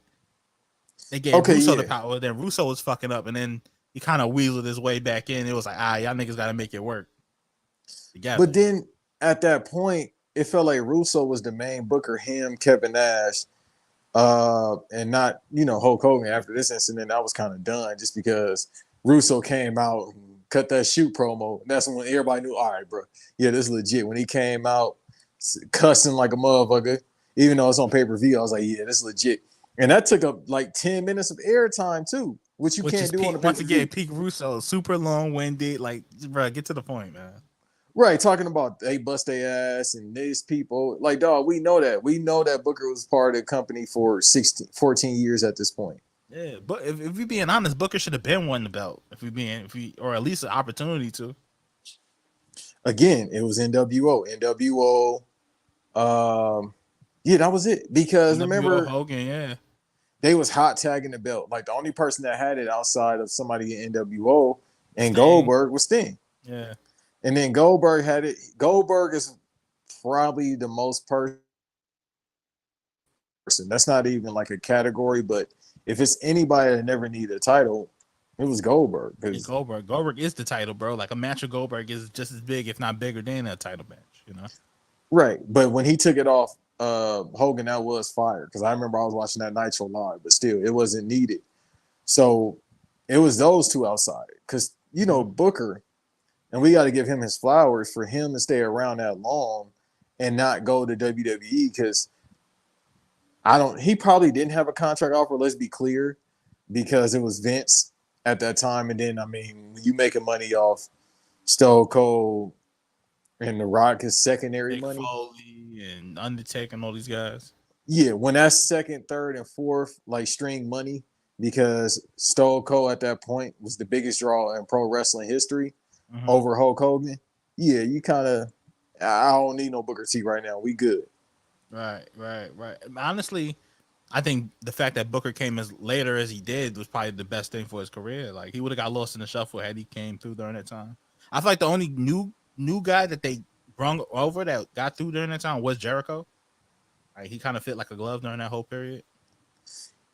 They gave
Okay,
Russo the
yeah,
power. Then Russo was fucking up, and then he kind of weaseled his way back in. It was like, y'all niggas got to make it work
but
together.
then at that point, it felt like Russo was the main booker, him, Kevin Nash, and not Hulk Hogan. After this incident, I was kind of done just because Russo came out and cut that shoot promo. That's when everybody knew, all right, bro, yeah, this is legit. When he came out cussing like a motherfucker, even though it's on pay per view, I was like, yeah, this is legit. And that took up like 10 minutes of airtime too, which you
Which is
can't do on
peak
the pay
once
per
again.
view.
Peak Russo, super long winded. Like, bro, get to the point, man.
Right, talking about they bust their ass and these people. Like, dog, we know that. We know that Booker was part of the company for 16, 14 years at this point.
Yeah, but if we being honest, Booker should have been won the belt. If we or at least an opportunity to.
Again, it was NWO. NWO. Yeah, that was it. Because
NWO
remember,
Hogan, yeah.
they was hot tagging the belt. Like the only person that had it outside of somebody in NWO and
Sting,
Goldberg was Sting.
yeah.
And then Goldberg had it. Goldberg is probably the most person. That's not even like a category, but if it's anybody that never needed a title, it was Goldberg.
Yeah,
Because
Goldberg. Goldberg is the title, bro. Like a match of Goldberg is just as big, if not bigger, than a title match. You know.
right, but when he took it off Hogan, that was fire. Because I remember I was watching that Nitro live, but still, it wasn't needed. So it was those two outside. Because Booker, and we got to give him his flowers for him to stay around that long and not go to WWE. Because I don't. He probably didn't have a contract offer. Let's be clear, because it was Vince at that time, and then I mean, you making money off Stone Cold and The Rock is secondary
Mick
money.
Foley and Undertaker and all these guys.
Yeah, when that's second, third, and fourth like string money, because Stone Cold at that point was the biggest draw in pro wrestling history
Mm-hmm.
over Hulk Hogan. Yeah, you kind of. I don't need no Booker T right now. We good.
Right. Honestly, I think the fact that Booker came as later as he did was probably the best thing for his career. Like he would have got lost in the shuffle had he came through during that time. I feel like the only new guy that they brung over that got through during that time was Jericho. Like he kind of fit like a glove during that whole period.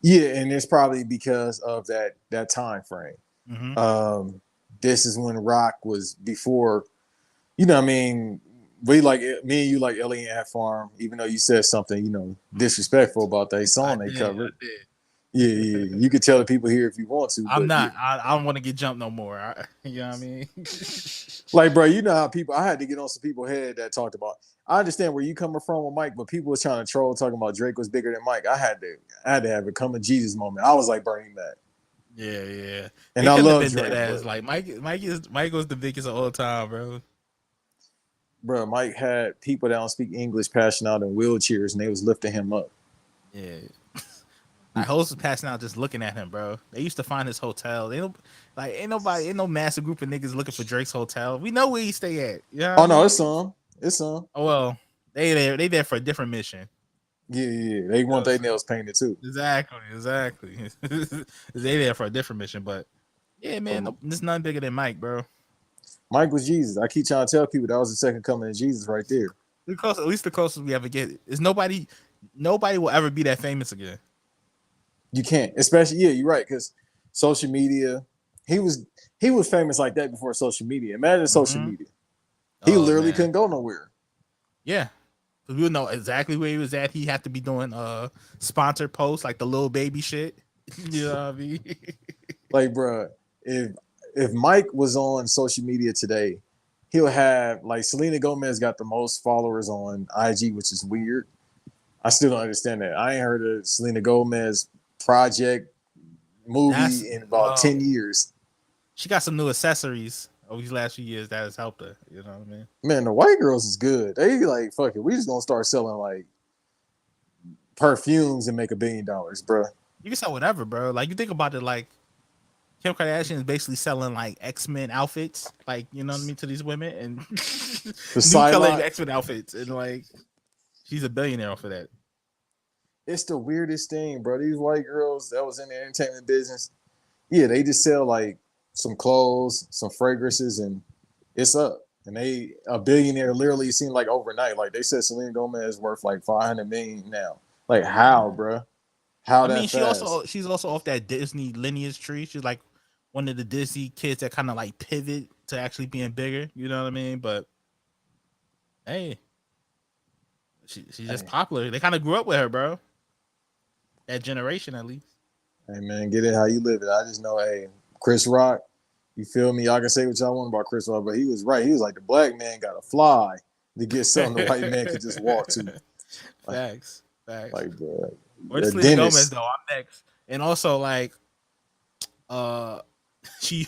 Yeah, and it's probably because of that time frame.
Mm-hmm.
This is when Rock was before, I mean, we like me and you like Ellie Ant Farm, even though you said something, disrespectful about that song they
I
covered.
did.
Yeah, yeah, you could tell the people here if you want to,
I'm
but yeah.
not. I don't want to get jumped no more. You know what I mean?
Like, bro, you know how people, I had to get on some people's head that talked about, I understand where you coming from with Mike, but people was trying to troll talking about Drake was bigger than Mike. I had to have a come to Jesus moment. I was like, Bernie that.
Yeah.
And
He
I
couldn't have
love
been that
Drake,
ass.
but
Like Mike was the biggest of all time, bro.
bro, Mike had people that don't speak English passing out in wheelchairs and they was lifting him up.
Yeah. Like hosts was passing out just looking at him, bro. They used to find his hotel. They don't like ain't no massive group of niggas looking for Drake's hotel. We know where he stay at. You know what I
Oh no,
mean?
it's some. It's some.
Oh well, they there for a different mission.
Yeah, yeah, yeah. They
You know
want
what I'm
their
saying?
nails painted too.
Exactly. They there for a different mission, but yeah,
But
man, there's nothing bigger than Mike, bro.
Mike was Jesus. I keep trying to tell people that was the second coming of Jesus right there.
At least the closest we ever get is nobody will ever be that famous again.
You can't, especially you're right, because social media. He was he was famous like that before social media. Imagine social
Mm-hmm.
media. He
Oh
literally
man,
couldn't go nowhere.
yeah. We would know exactly where he was at. He had to be doing sponsored posts like the little baby shit. You know what I mean?
Like, bro, if Mike was on social media today, he'll have like Selena Gomez got the most followers on IG, which is weird. I still don't understand that. I ain't heard of Selena Gomez project
That's
movie in about
well,
10 years.
she got some new accessories over these last few years that has helped her. You know what I mean?
Man, the white girls is good. They like fuck it. We just gonna start selling like perfumes and make $1 billion, bro.
You can sell whatever, bro. Like you think about it, like Kim Kardashian is basically selling like X-Men outfits, like you know what I mean, to these women and
The
new colored
Psylocke,
X-Men outfits, and like she's a billionaire off of that.
it's the weirdest thing, bro. These white girls that was in the entertainment business, yeah, they just sell like some clothes, some fragrances, and it's up. And they a billionaire literally seemed like overnight. Like they said, Selena Gomez is worth like 500 million now. Like how,
Yeah.
bro? How
I mean,
that fast?
she's also off that Disney lineage tree. She's like one of the Disney kids that kind of like pivot to actually being bigger. You know what I mean? But hey, she's just
Hey,
popular. They kind of grew up with her, bro. That generation, at least.
hey, man, get it how you live it. I just know, hey, Chris Rock. You feel me? Y'all can say what y'all want about Chris Rock, but he was right. He was like the black man got to fly to get something the white man could just walk to. Like,
Facts, facts.
like, bro,
Where's
a
Selena Gomez
dentist.
though? I'm next. And also like uh she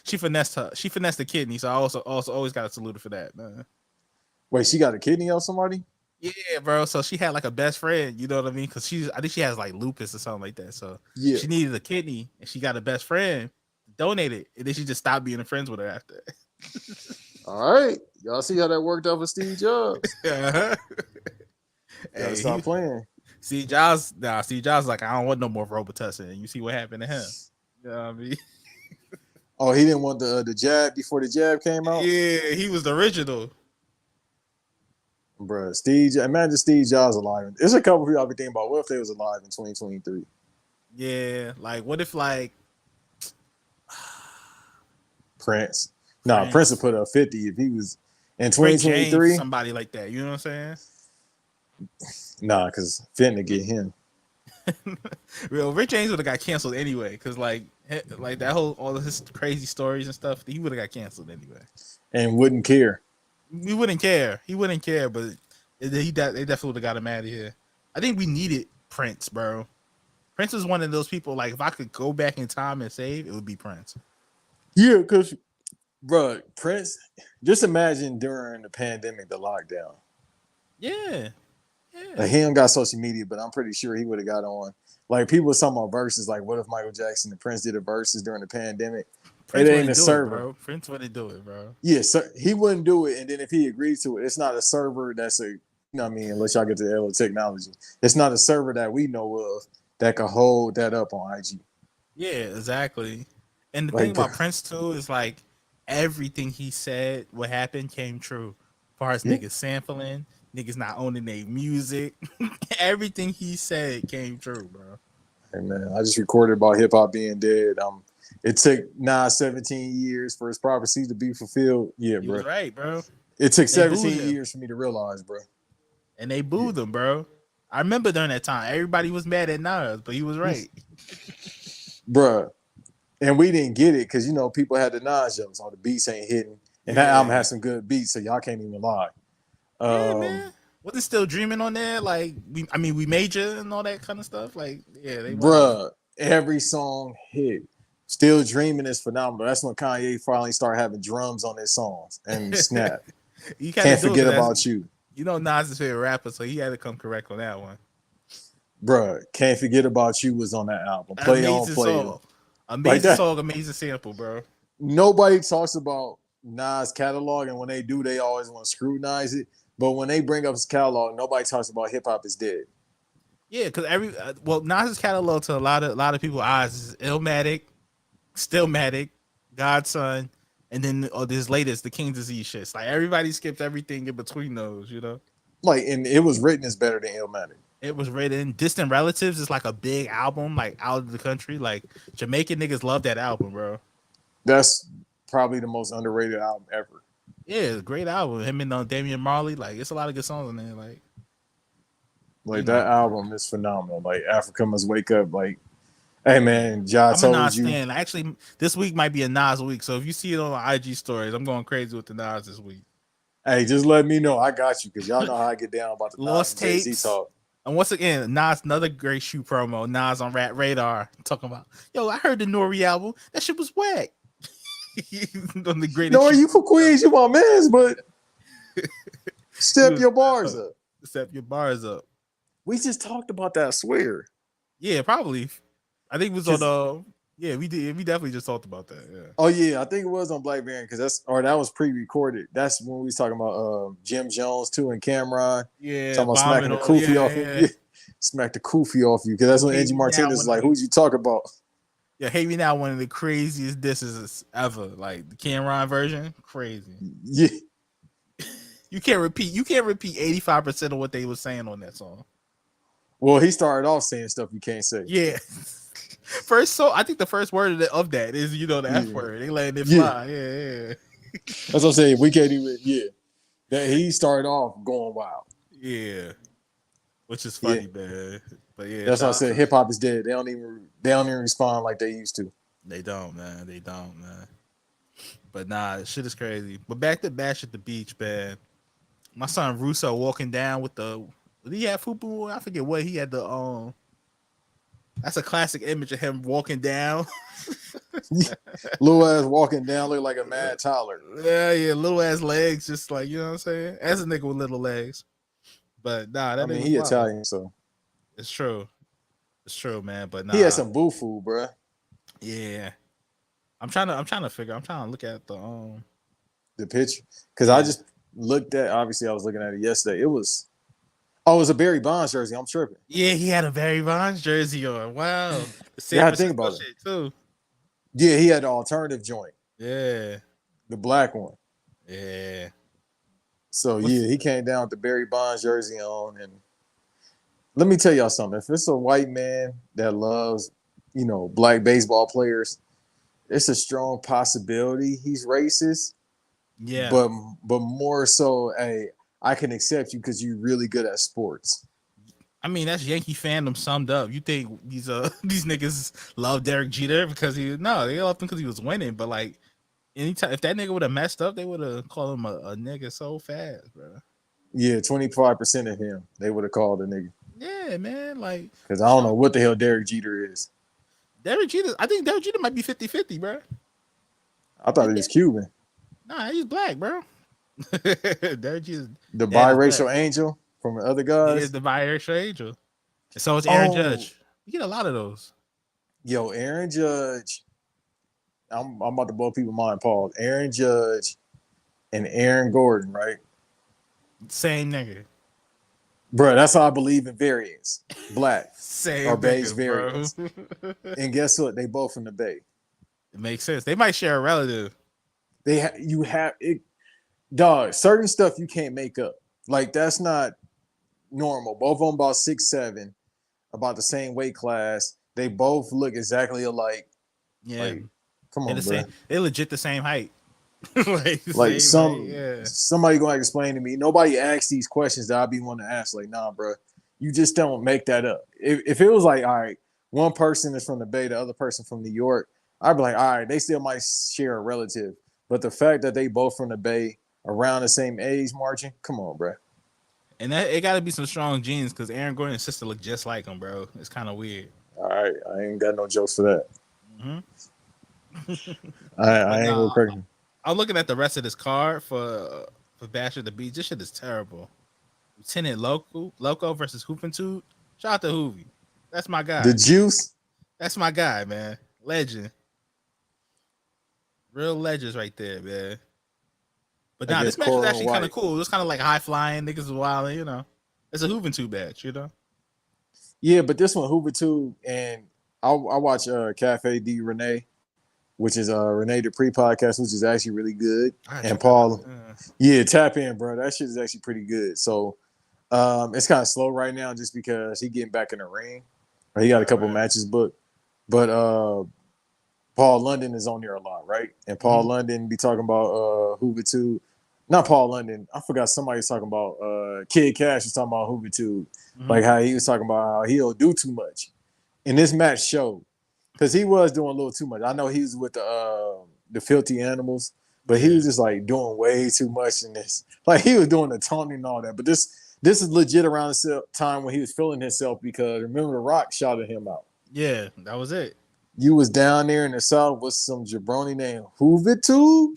she finessed the kidney, so I also always got to salute her for that, man.
Wait, she got a kidney on somebody?
Yeah, bro. So she had like a best friend, you know what I mean? Because I think she has like lupus or something like that. So
Yeah.
she needed a kidney, and she got a best friend donate it, and then she just stopped being friends with her after.
All right. Y'all see how that worked out for Steve Jobs?
Uh-huh.
Got to
Hey,
stop playing.
Steve Jobs like I don't want no more Robitussin, and you see what happened to him. You know what I mean?
Oh, he didn't want the jab before the jab came out?
Yeah, he was the original.
Bruh, imagine Steve Jobs alive. There's a couple people I've been thinking about. What if they was alive in 2023?
Yeah, like what if like
Prince. Nah, Prince would
Prince,
put up 50 if he was in
Rick James,
2023.
somebody like that. You know what I'm
Nah, because finna get him
saying? Real Rick James would have got canceled anyway, because like that whole all of his crazy stories and stuff, he would have got canceled anyway.
and wouldn't care.
He wouldn't care. He wouldn't care, but they definitely would have got him out of here. I think we needed Prince, bro. Prince is one of those people. Like if I could go back in time and save, it would be Prince.
Yeah, because, bruh, Prince, just imagine during the pandemic, the lockdown.
Yeah,
Like,
yeah.
he don't got social media, but I'm pretty sure he would have got on. Like, people was talking about verses. Like, what if Michael Jackson and Prince did a verses during the pandemic? It
Prince
ain't a
wouldn't do it,
server.
bro. Prince wouldn't do it, bro.
Yeah, sir, he wouldn't do it. And then if he agreed to it, it's not a server that's a, you know what I mean, unless y'all get to the hell of technology. It's not a server that we know of that could hold that up on IG.
Yeah, exactly. And the thing
Like, bro,
about Prince too is like everything he said what happened came true. As far as
yeah.
niggas sampling, niggas not owning their music, everything he said came true, bro.
Hey, man, I just recorded about hip hop being dead. It took 17 years for his prophecy to be fulfilled. Yeah,
He was
bro.
right, bro.
It took
They booed
17
him,
years for me to realize, bro.
and they
Yeah,
booed him, bro. I remember during that time, everybody was mad at Nas, but he was right.
bro. And we didn't get it because, people had the Nas jokes on the beats ain't hitting. And that album
Yeah,
has some good beats, so y'all can't even lie.
yeah,
Um,
man. Was it still dreaming on there? Like we major and all that kind of stuff. Like, yeah, they wasn't.
Bruh, every song hit. Still Dreaming is phenomenal. That's when Kanye finally started having drums on his songs and snap.
You kind
Can't
of do it
forget
because that's
about you.
Nas is favorite rapper, so he had to come correct on that one.
Bruh, Can't Forget About You was on that album. Play on,
Amazing
play on.
song,
Like
amazing
that.
song, amazing sample, bro.
Nobody talks about Nas' catalog, and when they do, they always want to scrutinize it. But when they bring up his catalog, nobody talks about hip hop is dead.
Yeah, because Nas's catalog to a lot of people's eyes is Illmatic, Stillmatic, Godson, and then this latest, the King's Disease shits. Like everybody skipped everything in between those, you know.
Like, and it was written as better than Illmatic.
It was written. Distant Relatives is like a big album, like out of the country. Like Jamaican niggas love that album, bro.
That's probably the most underrated album ever.
Yeah, it's a great album. Him and Damian Marley, like it's a lot of good songs in there. Like, you
Like
know,
that album is phenomenal. Like Africa Must Wake Up. Like Hey man, Ja
I'm a
told
Nas
you.
fan. Actually, this week might be a Nas week. So if you see it on the IG stories, I'm going crazy with the Nas this week.
Hey, just let me know. I got you because y'all know how I get down about the Nas
Lost
and Jay-Z
tapes.
talk.
And once again, Nas, another great shoe promo. Nas on Rat Radar talking about, yo, I heard the Nori album. That shit was whack. On the greatest
No,
shoe
you from Queens, you my mans, but
he
step
was
your bars up.
step your bars up.
We just talked about that, I swear.
Yeah, probably. I think it was on
Cause
yeah, we did. We definitely just talked about that. Yeah.
oh yeah, I think it was on Black Baron because that was pre-recorded. That's when we was talking about Jim Jones too and Cameron
Yeah,
talking about
bombing
smacking the
on.
koofy
Yeah,
off him.
yeah.
Yeah, smack the koofy off you because that's when
Hate
Angie
me now,
Martinez is
one of
like,
the
"Who'd you talk about?"
yeah, hate me now, one of the craziest disses ever. Like the Cameron version, crazy.
Yeah,
You can't repeat 85% of what they were saying on that song.
well, he started off saying stuff you can't say.
Yeah. First, so I think the first word of that is the F
Yeah,
word. They letting it
yeah,
fly. Yeah, yeah,
that's what I'm saying. We can't even. Yeah, that he started off going wild.
yeah. Which is
Yeah,
funny, man. But yeah,
that's what I
shout out
said.
to
Hip hop is dead. They don't even respond like they used to.
they don't, man. They don't, man. But nah, shit is crazy. But back to Bash at the Beach, man. My son Russo walking down with the. Did he have fubu? I forget what he had. The that's a classic image of him walking down.
Little ass walking down look like a mad toddler.
Yeah, yeah, little ass legs, just like you know what I'm saying. As a nigga with little legs, but nah,
I
that nigga
mean,
was
he
wild.
Italian, so
It's true, man. But
he had
nah,
some boo food, bruh.
yeah. I'm trying to figure. I'm trying to look at the
The picture, because I
yeah,
just looked at. Obviously, I was looking at it yesterday. It was it was a Barry Bonds jersey. I'm tripping.
yeah. He had a Barry Bonds jersey on. Wow, the San
Yeah, I think
Francisco
about it.
shit too.
Yeah, he had the alternative joint,
Yeah,
the black one.
yeah.
So
What's
yeah, he came down with the Barry Bonds jersey on, and let me tell y'all something. If it's a white man that loves, black baseball players, it's a strong possibility he's racist.
yeah.
But more so, hey, I can accept you because you're really good at sports.
I mean, that's Yankee fandom summed up. You think these these niggas love Derek Jeter because they loved him because he was winning. But like anytime if that nigga would have messed up, they would have called him a nigga so fast, bro.
Yeah, 25% of him they would have called a nigga
Yeah, man. Like
because I don't know
Sean
what the hell Derek Jeter is.
Derek Jeter, I think Derek Jeter might be 50-50, bro.
I thought he was Cuban.
Nah, he's black, bro. Derek Jeter's
The
dad is black.
biracial angel from the other
He is
guys.
the biracial angel. And so is Aaron
Oh,
Judge. You get a lot of those.
yo, Aaron Judge. I'm about to blow people's mind, Paul. Aaron Judge and Aaron Gordon, right?
Same nigga.
Bro, that's how I believe in variance. Black or
Same
beige
nigga, bro.
variance. And guess what? They both from the Bay.
It makes sense. They might share a relative.
You have it, dog. Certain stuff you can't make up. Like that's not normal. Both of them about 6'7", about the same weight class. They both look exactly alike.
Yeah.
Like, come
They the
on, bro.
same. They legit the same height. Like the
Like
same height. Yeah.
somebody gonna explain to me. Nobody asks these questions that I be wanting to ask. Like, nah, bro, you just don't make that up. If it was like, all right, one person is from the Bay, the other person from New York, I'd be like, all right, they still might share a relative. But the fact that they both from the Bay, around the same age margin, come on, bro.
And that it got to be some strong genes because Aaron Gordon's sister look just like him, bro. It's kind of weird.
All right, I ain't got no jokes for that.
Hmm.
I
But
ain't gonna
nah,
correct him.
I'm looking at the rest of this card for Bash at the Beach. This shit is terrible. Lieutenant Loco versus Hoopin' Shout out to Hoovy. That's my
The
guy.
juice,
That's my guy, man. Legend. Real legends right there, man. But
I
nah,
guess
this match was
Coral and
actually kind of
White.
cool. It was kind of like high flying niggas was wild, It's a Hoopin' match.
Yeah, but this one Hoover too, and I watch Cafe D Renee, which is Renee Dupree podcast, which is actually really good.
I gotta
And
check that out.
Paul, yeah, tap in, bro. That shit is actually pretty good. So it's kind of slow right now just because he getting back in the ring. He got a couple
Right.
matches booked. But Paul London is on there a lot, right? And Paul
Mhm.
London be talking about Hoover too. Not Paul London. I forgot somebody was talking about Kid Cash was talking about Hoover too.
Mhm.
Like how he was talking about how he'll do too much. And this match showed. because he was doing a little too much. I know he was with the filthy animals, but he
Yeah.
was just like doing way too much in this. Like he was doing the taunting and all that. But this is legit around the time when he was feeling himself because remember the Rock shouted him out.
Yeah, that was it.
You was down there in the south with some jabroni named Hoovitu.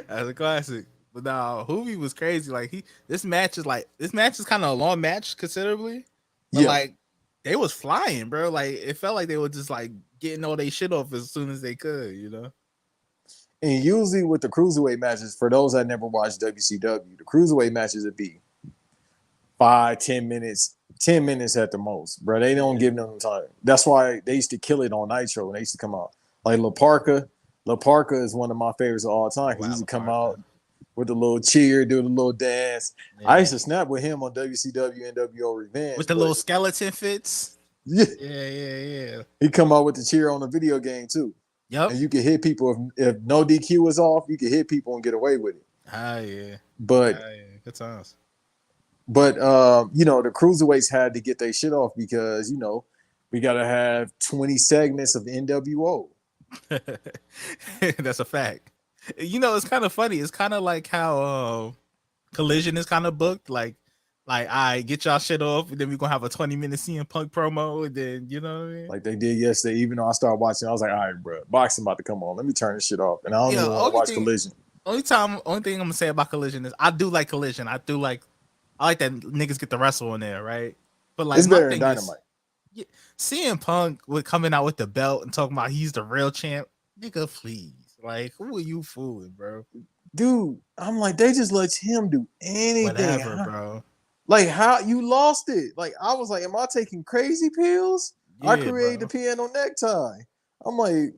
That's a classic. But now Hoovy was crazy. Like this match is kind of a long match considerably, but
Yeah,
like they was flying, bro. Like it felt like they were just like getting all their shit off as soon as they could, you know.
and usually with the cruiserweight matches, for those that never watched WCW, the cruiserweight matches would be 5, 10 minutes, 10 minutes at the most, bro. They don't
Yeah,
give them time. That's why they used to kill it on Nitro when they used to come out. Like La Parka, La Parka is one of my favorites of all time.
oh
He
wow,
used to
La
come
Parca.
out with the little cheer, do the little dance. I
Yeah,
used to snap with him on WCW NWO Revenge,
with the
but
little skeleton fits.
yeah,
Yeah, yeah, yeah.
he come out with the cheer on the video game too.
Yep.
And you can hit people if no DQ is off, you can hit people and get away with it.
Ah yeah,
But
ah yeah. Good times.
you know, the cruiserweights had to get their shit off because, you know, we gotta have 20 segments of NWO.
That's a fact. You know, it's kind of funny. It's kind of like how Collision is kind of booked. Like I get y'all shit off, and then we're gonna have a 20-minute CM Punk promo, and then you know what I mean.
Like they did yesterday. Even though I started watching, I was like, all right, bro, boxing about to come on. Let me turn this shit off. And I don't
Yeah,
even want to watch Collision.
only thing I'm gonna say about Collision is I do like Collision. I like that niggas get the wrestle in there, right? But like
It's
my
better than
thing is,
Dynamite.
yeah, CM Punk with coming out with the belt and talking about he's the real champ, nigga, please. Like, who are you fooling, bro?
Dude, I'm like, they just let him do anything.
Whatever, bro.
Like, how you lost it? Like, I was like, am I taking crazy pills? I
Yeah,
created the
bro.
piano necktie. I'm like,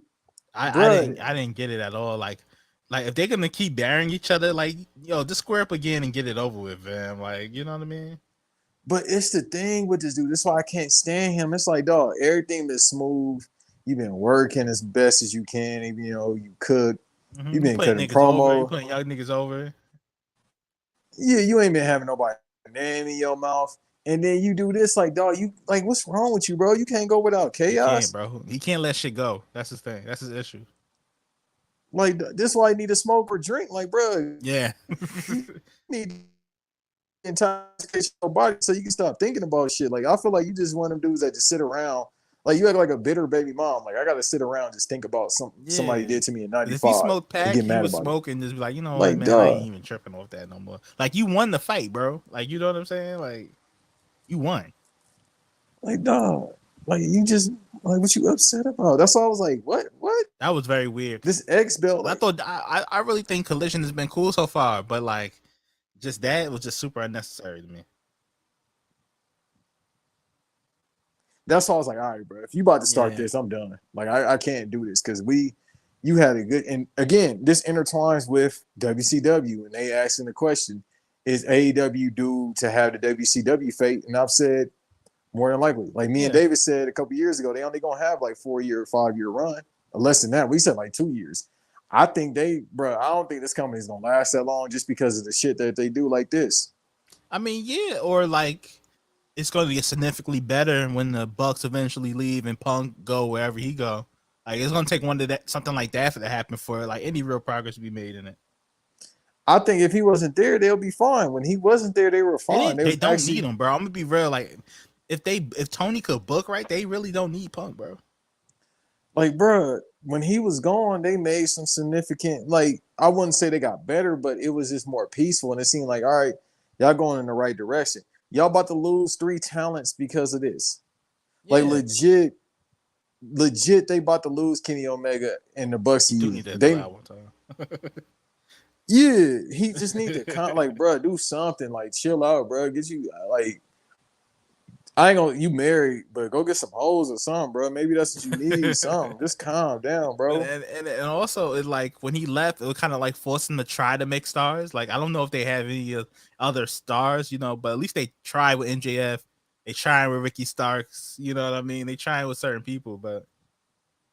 I
bruh,
didn't get it at all. Like if they're gonna keep burying each other, like yo, just square up again and get it over with, man. Like you know what I mean?
but it's the thing with this dude. That's why I can't stand him. It's like, dog, everything been smooth. You've been working as best as you can. Even you know you cook. You've
You
been
putting
cutting
niggas over. You
promo.
putting young niggas over.
Yeah, you ain't been having nobody name in your mouth. And then you do this, like, dog, you like, what's wrong with you, bro? You can't go without
He can't,
chaos.
bro. He can't let shit go. That's his thing. That's his issue.
Like, this is why you need to smoke or drink. Like, bro,
Yeah.
you need intoxicate your body so you can stop thinking about shit. Like, I feel like you just one of them dudes that just sit around. Like, you act like a bitter baby mom. Like, I got to sit around and just think about somebody
Yeah.
did to me in
If he
95
smoked
and
pack,
get
he
mad
would
about it.
smoke and just be like, you know what,
Like,
man, I
duh.
ain't even tripping off that no more. Like you won the fight, bro. Like you know what I'm saying? Like you won.
Like, dog. Like, you just, like, what you upset about? That's why I was like, what? What?
That was very weird.
This X belt,
I
like,
thought I really think Collision has been cool so far, but like just that was just super unnecessary to me.
that's why I was like, all right, bro. If you about to start
Yeah.
this, I'm done. Like, I can't do this because you had a good, and again, this intertwines with WCW, and they asking the question: is AEW due to have the WCW fate? And I've said more than likely. Like me and
Yeah.
David said a couple years ago, they only gonna have like 4 year, 5 year run, or less than that. We said like 2 years. I think bro. I don't think this company is gonna last that long just because of the shit that they do like this.
I mean, yeah, or like it's going to get significantly better when the Bucks eventually leave and Punk go wherever he go. Like it's going to take one to that something like that for to happen for like any real progress to be made in it.
I think if he wasn't there, they'll be fine. When he wasn't there, they were fine. They
They
was
don't need
actually
him, bro. I'm gonna be real. Like if Tony could book right, they really don't need Punk, bro.
like, bro, when he was gone, they made some significant, like, I wouldn't say they got better, but it was just more peaceful. And it seemed like, all right, y'all going in the right direction. Y'all about to lose three talents because of this. Like,
Yeah,
legit, they about to lose Kenny Omega and the Bucks
he do
to
need to hit the
they,
loud one time.
yeah, he just need to like, bro, do something. Like, chill out, bro. Get you, like, I ain't gonna, you married, but go get some hoes or something, bro. Maybe that's what you need. Something. Just calm down,
But
bro.
and also it like when he left, it was kind of like forced him to try to make stars. Like I don't know if they have any other stars, you know, but at least they try with MJF. They try with Ricky Starks. You know what I mean? They try with certain people, but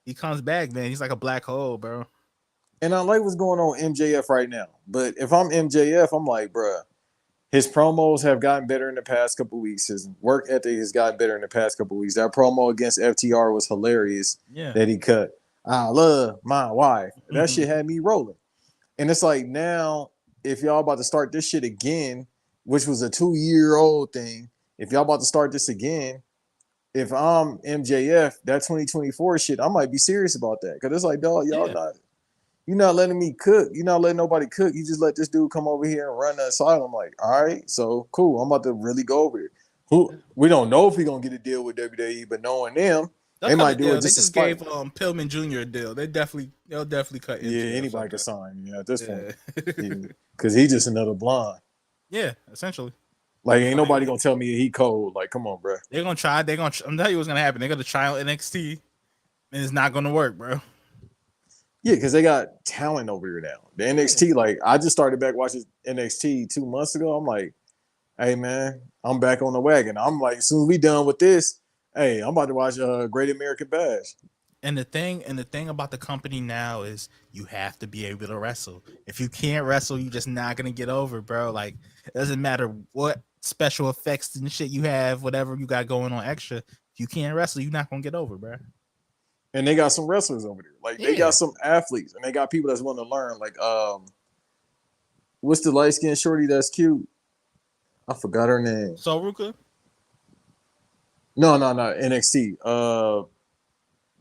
he comes back, man. He's like a black hole, bro.
And I like what's going on with MJF right now. But if I'm MJF, I'm like, bruh, His promos have gotten better in the past couple weeks. His work ethic has gotten better in the past couple weeks. That promo against FTR was hilarious
Yeah.
that he cut. I love my wife. That shit had me rolling. And it's like now, if y'all about to start this shit again, which was a 2-year-old thing, if y'all about to start this again, if I'm MJF, that 2024 shit, I might be serious about that. Cause it's like, dog, y'all
Yeah.
not, you're not letting me cook. You're not letting nobody cook. You just let this dude come over here and run the asylum. Like, all right, so cool. I'm about to really go over it. Who we don't know if he gonna get a deal with WWE, but knowing them,
They'll
they
cut
might
it.
do it
Yeah, they
just to
just
spite.
gave Pillman Jr. a deal. They'll definitely cut
Yeah,
MJF
anybody could
something.
sign. Yeah, at this point,
Yeah.
yeah, because he just another blonde.
Yeah, essentially.
Like,
He
ain't nobody
finally
gonna tell me he cold. Like, come on, bro.
they're gonna try. I'm telling you what's gonna happen. They're gonna try on NXT, and it's not gonna work, bro.
Yeah, because they got talent over here now. The
Yeah.
NXT, like, I just started back watching NXT 2 months ago. I'm like, hey man, I'm back on the wagon. I'm like, as soon as we done with this, hey, I'm about to watch Great American Bash.
And the thing about the company now is you have to be able to wrestle. If you can't wrestle, you're just not gonna get over, bro. Like it doesn't matter what special effects and shit you have, whatever you got going on extra. If you can't wrestle, you're not gonna get over, bro.
And they got some wrestlers over there. Like they got
Yeah.
some athletes and they got people that's willing to learn. Like what's the light skinned shorty that's cute? I forgot her name.
So Ruka,
No, NXT.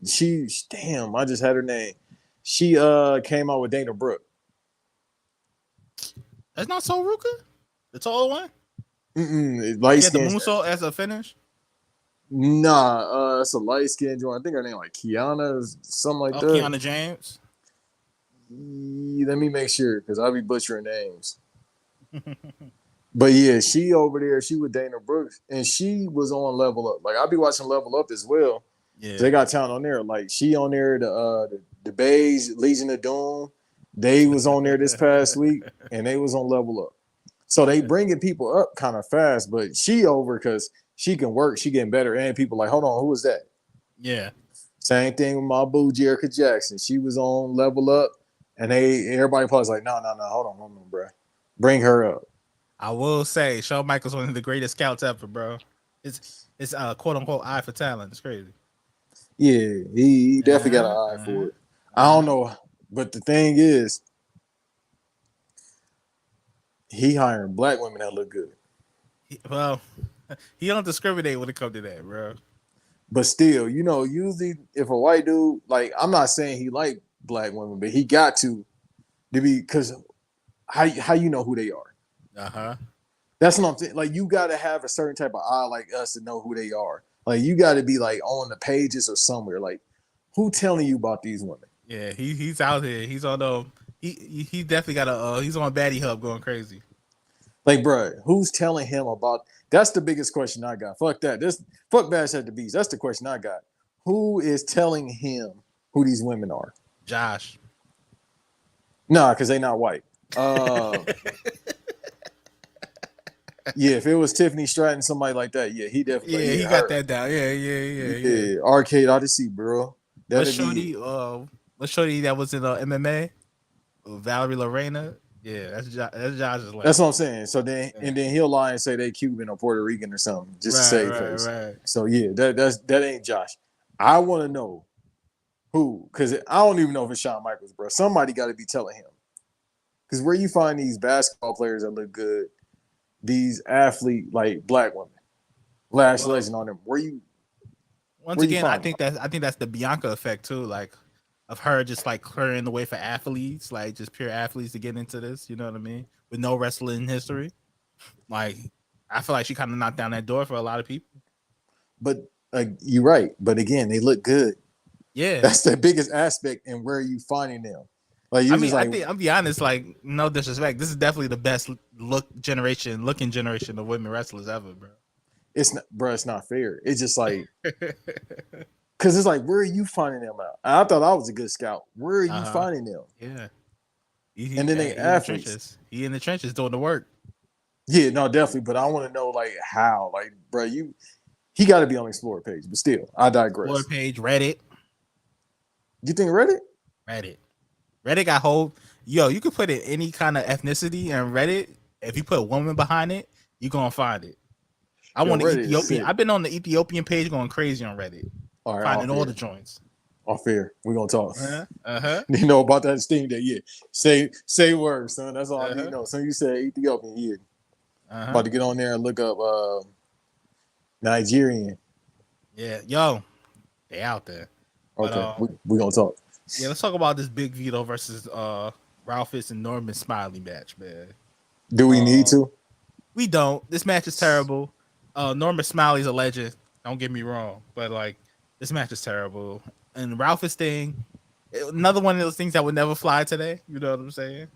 She damn, I just had her name. She came out with Dana Brooke.
that's not So Ruka. The tall one.
Light
She had the
skinned.
moonsault as a finish.
Nah, it's a light skinned joint. I think her name like Kiana, something like
Oh,
that.
Kiana James.
Let me make sure because I'll be butchering names. But yeah, she over there, she with Dana Brooks, and she was on Level Up. Like I'll be watching Level Up as well.
Yeah.
They got talent on there. Like she on there, the Beige, Legion of Doom. They was on there this past week, and they was on Level Up. So they bringing people up kind of fast, but she over because she can work, she getting better, and people like, hold on, who was that?
Yeah.
Same thing with my boo, Jerica Jackson. She was on Level Up, and everybody was like, no, hold on, bro, bring her up.
I will say, Shawn Michaels one of the greatest scouts ever, bro. It's quote unquote eye for talent. It's crazy.
Yeah, he definitely got an
Uh-huh,
eye
uh-huh,
for it. I don't
uh-huh.
know, but the thing is, he hiring black women that look good.
Well, he don't discriminate when it comes to that, bro.
But still, usually if a white dude, like, I'm not saying he like black women, but he got to be because how you know who they are.
Uh-huh.
That's what I'm saying. Like, you got to have a certain type of eye like us to know who they are. Like, you got to be like on the pages or somewhere. Like, who telling you about these women?
Yeah, he's out here. He's on he definitely got he's on Baddie Hub going crazy.
Like, bro, who's telling him about? That's the biggest question I got. Fuck that. Fuck Bash at the Beach. That's the question I got. Who is telling him who these women are?
Josh.
Nah, because they not white. Yeah, if it was Tiffany Stratton, somebody like that, yeah, he definitely,
Yeah, he
yeah,
got
her.
that down. Yeah.
Yeah, Arcade Odyssey, bro.
What's
That'd be
Shorty? What's Shorty that was in MMA? Valerie Lorena. Yeah, that's Josh's
that's
lane.
what I'm saying. So then,
Yeah.
and then he'll lie and say they Cuban or Puerto Rican or something just to
Right,
save
right,
face.
right.
So yeah, that ain't Josh. I want to know who, because I don't even know if it's Shawn Michaels, bro. Somebody got to be telling him. Because where you find these basketball players that look good, these athlete like black women, Lash
Well,
Legend on them, where you
once
where you
again, I
find them?
think that's the Bianca effect too, like of her just like clearing the way for athletes, like just pure athletes to get into this. You know what I mean? With no wrestling history, like I feel like she kind of knocked down that door for a lot of people.
But you're right. But again, they look good.
Yeah,
That's the biggest aspect. And where are you finding them? Like
I
you're
mean,
just
I
like
think I'll be honest, like no disrespect, this is definitely the best looking generation of women wrestlers ever, bro.
it's not, bro. It's not fair. It's just like because it's like where are you finding them out? I thought I was a good scout. Where are you
Uh huh.
finding them?
Yeah.
And then they
He in the
athletes.
trenches. He in the trenches doing the work.
Yeah, no, definitely. But I want to know like how, like, bro, he got to be on the Explorer page. But still, I
Explore
digress.
page, Reddit,
You think Reddit?
Reddit, Reddit got hold. Yo, you could put in any kind of ethnicity and Reddit. if you put a woman behind it, you gonna find it. I'm
Yo,
on the
Reddit is
Ethiopian.
sick.
I've been on the Ethiopian page going crazy on Reddit,
All right,
finding all the joints.
off air. We're gonna talk.
Uh-huh.
You know about that Steam Day? Yeah. Say words, son. That's all I need to
Uh-huh.
know. So you said Ethiopian, yeah.
Uh-huh.
About to get on there and look up Nigerian.
Yeah, yo, they out there. But
Okay, we gonna talk.
yeah, let's talk about this Big Vito versus Ralphus and Norman Smiley match, man.
Do we need to?
We don't. This match is terrible. Norman Smiley's a legend. Don't get me wrong, but like this match is terrible. And Ralphus thing, another one of those things that would never fly today. You know what I'm saying?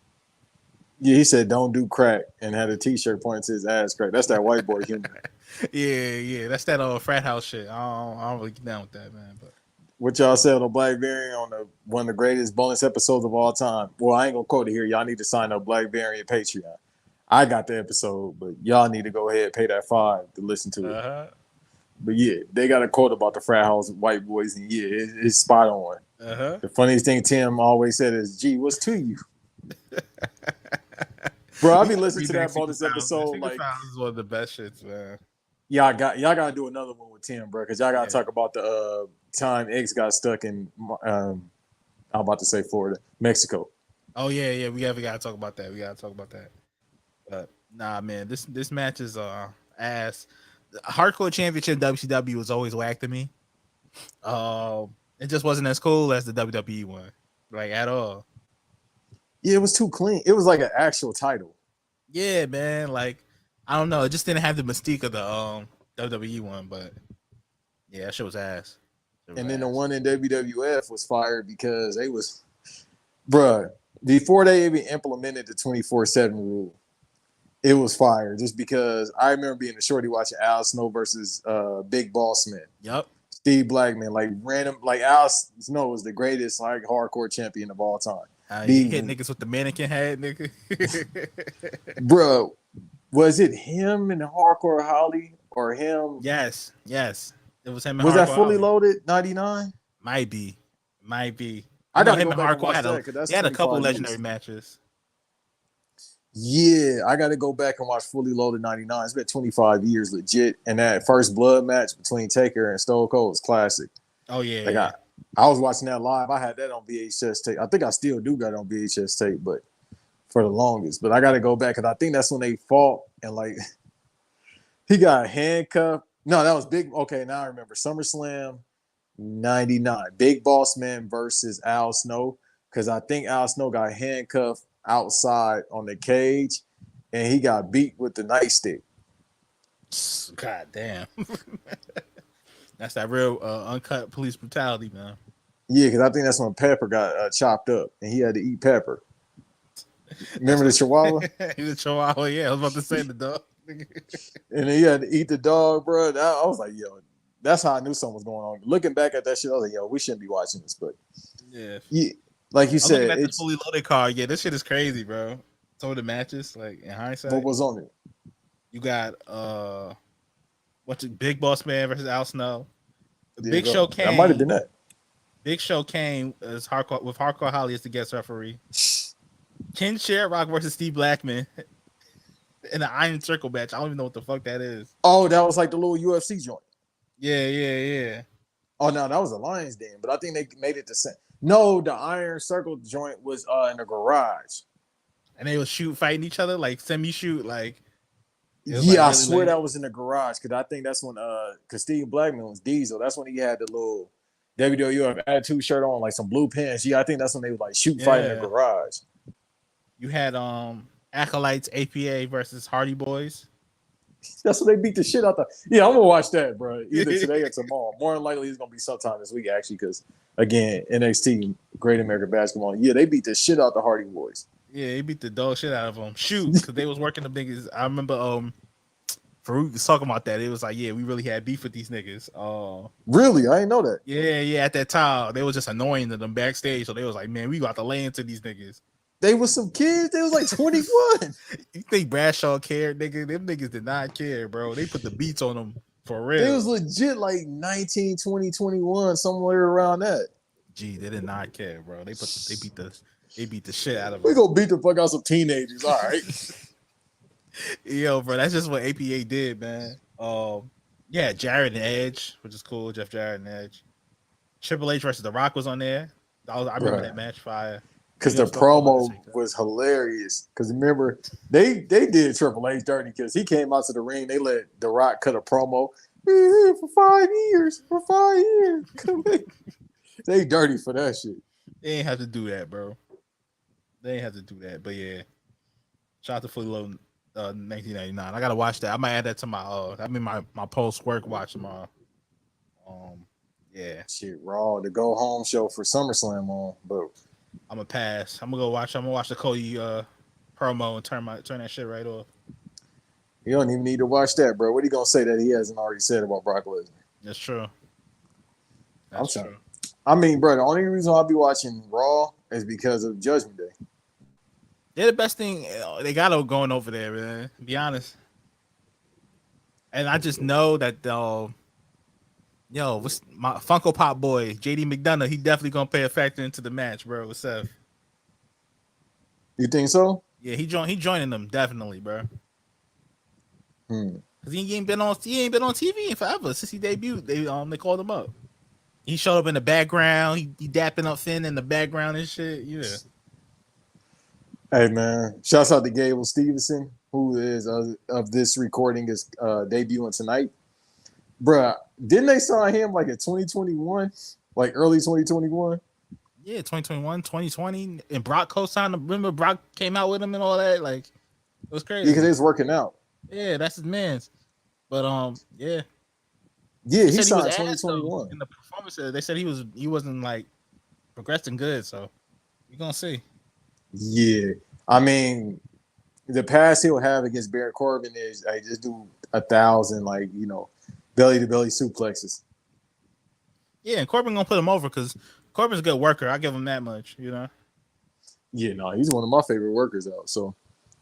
Yeah, he said don't do crack and had a T-shirt pointing to his ass crack. That's that white boy humor.
Yeah. That's that frat house shit. I don't really get down with that, man. But
What y'all said on Black Variant on one of the greatest bonus episodes of all time. Well, I ain't gonna quote it here. Y'all need to sign up Black Variant Patreon. I got the episode, but y'all need to go ahead and pay that $5 to listen to it. But yeah, they got a quote about the frat house white boys, and yeah, it's spot on. The funniest thing Tim always said is, "Gee, what's to you?" Bro, I've been listening to that bonus episode. Like,
is one of the best shits, man.
y'all gotta do another one with Tim, bro, because y'all gotta talk about the time X got stuck in. I'm about to say Florida, Mexico.
Oh yeah, we gotta talk about that. But nah, man, this match is ass. The Hardcore Championship WCW was always whack to me. It just wasn't as cool as the WWE one, like at all.
Yeah, it was too clean. It was like an actual title.
Yeah, man. Like I don't know, it just didn't have the mystique of the WWE one. But yeah, that shit was ass.
And then the one in WWF was fired because they was, bruh, before they even implemented the 24/7 rule, it was fired just because I remember being a shorty watching Al Snow versus Big Boss Man.
Yep.
Steve Blackman, like random, like Al Snow was the greatest like hardcore champion of all time.
He hit niggas with the mannequin head, nigga.
Bro, was it him and Hardcore Holly or him?
Yes. It was him and
Was
Hardcore
that Fully
Holly.
Loaded 99?
Might be.
I got
him
and
Hardcore
watch that,
they had a couple legendary matches.
Yeah, I got to go back and watch Fully Loaded 99. It's been 25 years legit. And that first blood match between Taker and Stone Cold is classic.
Oh, yeah.
Like I was watching that live. I had that on VHS tape. I think I still do got it on VHS tape, but for the longest. But I got to go back because I think that's when they fought and like he got handcuffed. No, that was big. Okay, now I remember SummerSlam 99. Big Boss Man versus Al Snow because I think Al Snow got handcuffed outside on the cage and he got beat with the nightstick.
God damn. That's that real uncut police brutality, man.
Yeah, because I think that's when Pepper got chopped up and he had to eat Pepper. Remember the Chihuahua?
The Chihuahua, yeah. I was about to say the dog.
And he had to eat the dog, bro. I was like, yo, that's how I knew something was going on. Looking back at that shit, I was like, yo, we shouldn't be watching this. But yeah, like you said,
it's the Fully Loaded card. Yeah, this shit is crazy, bro. Some of the matches, like in hindsight,
what was on it?
You got Big Boss Man versus Al Snow. Big Show came.
That might have been that.
Big Show came as Hardcore Holly as the guest referee. Ken Shamrock versus Steve Blackman in the Iron Circle match. I don't even know what the fuck that is.
Oh, that was like the little UFC joint.
Yeah.
Oh no, that was a Lions Den, but I think they made it the same. No, the Iron Circle joint was in the garage.
And they was fighting each other, like semi-shoot, like.
Yeah, like really I swear that was in the garage because I think that's when because Steve Blackman was Diesel. That's when he had the little WWF Attitude shirt on, like some blue pants. Yeah, I think that's when they was like fighting in the garage.
You had Acolytes APA versus Hardy Boys.
That's when they beat the shit out the. Yeah, I'm gonna watch that, bro. Either today or tomorrow. More than likely, it's gonna be sometime this week actually, because again, NXT Great American Basketball. Yeah, they beat the shit out the Hardy Boys.
Yeah, they beat the dog shit out of them. Shoot, because they was working them niggas. I remember Farouk was talking about that. It was like, yeah, we really had beef with these niggas.
Really? I didn't know that.
Yeah. At that time, they was just annoying to them backstage. So they was like, man, we got to lay into these niggas.
They was some kids. They was like 21.
You think Bradshaw cared, nigga? Them niggas did not care, bro. They put the beats on them for real.
They was legit like 19, 20, 21, somewhere around that.
Gee, they did not care, bro. They beat the shit out of them.
We gonna beat the fuck out some teenagers, all right.
Yo, bro, that's just what APA did, man. Yeah, Jarrett and Edge, which is cool. Jeff Jarrett and Edge. Triple H versus The Rock was on there. I remember that
Bruh.
match. Fire.
Because
You know,
the
Stone Cold
promo
Undertaker.
was hilarious. Because remember, they did Triple H dirty because he came out to the ring. They let The Rock cut a promo. We're here for 5 years. For 5 years. They dirty for that shit.
They ain't have to do that, bro. They ain't have to do that. But yeah, shout out to Fully Low 1999. I gotta watch that. I might add that to my post work watch tomorrow. Yeah,
Shit, Raw, the go home show for SummerSlam on. But
I'm gonna pass. I'm gonna watch the Cody promo and turn that shit right off.
you don't even need to watch that, bro. What are you gonna say that he hasn't already said about Brock Lesnar?
That's true.
I'm
That's
sorry.
true.
I mean, bro, the only reason I'll be watching Raw is because of Judgment Day.
They're the best thing they got going over there, man. To be honest. And I just know that what's my Funko Pop boy, JD McDonough, he definitely gonna play a factor into the match, bro, with Seth.
You think so?
Yeah, he joining them, definitely, bro.
Hmm.
Cause he ain't been on TV in forever since he debuted. They called him up. He showed up in the background. He dapping up Finn in the background and shit. Yeah.
Hey man, shouts out to Gable Stevenson, who is of this recording is debuting tonight. Bruh, didn't they sign him like in 2021? Like early 2021?
Yeah, 2021, 2020. And Brock co-signed him. Remember Brock came out with him and all that? Like, it was
Yeah, because
crazy.
they was working out.
Yeah, that's his man's. But yeah.
Yeah,
They
he
said he was
signed
ass though
2021.
in the performance. They said he wasn't like progressing good, so you're gonna see.
Yeah. I mean, the pass he'll have against Baron Corbin is I just do 1,000 like, belly to belly suplexes.
Yeah, and Corbin gonna put him over because Corbin's a good worker. I give him that much, you know.
Yeah, no, he's one of my favorite workers out. So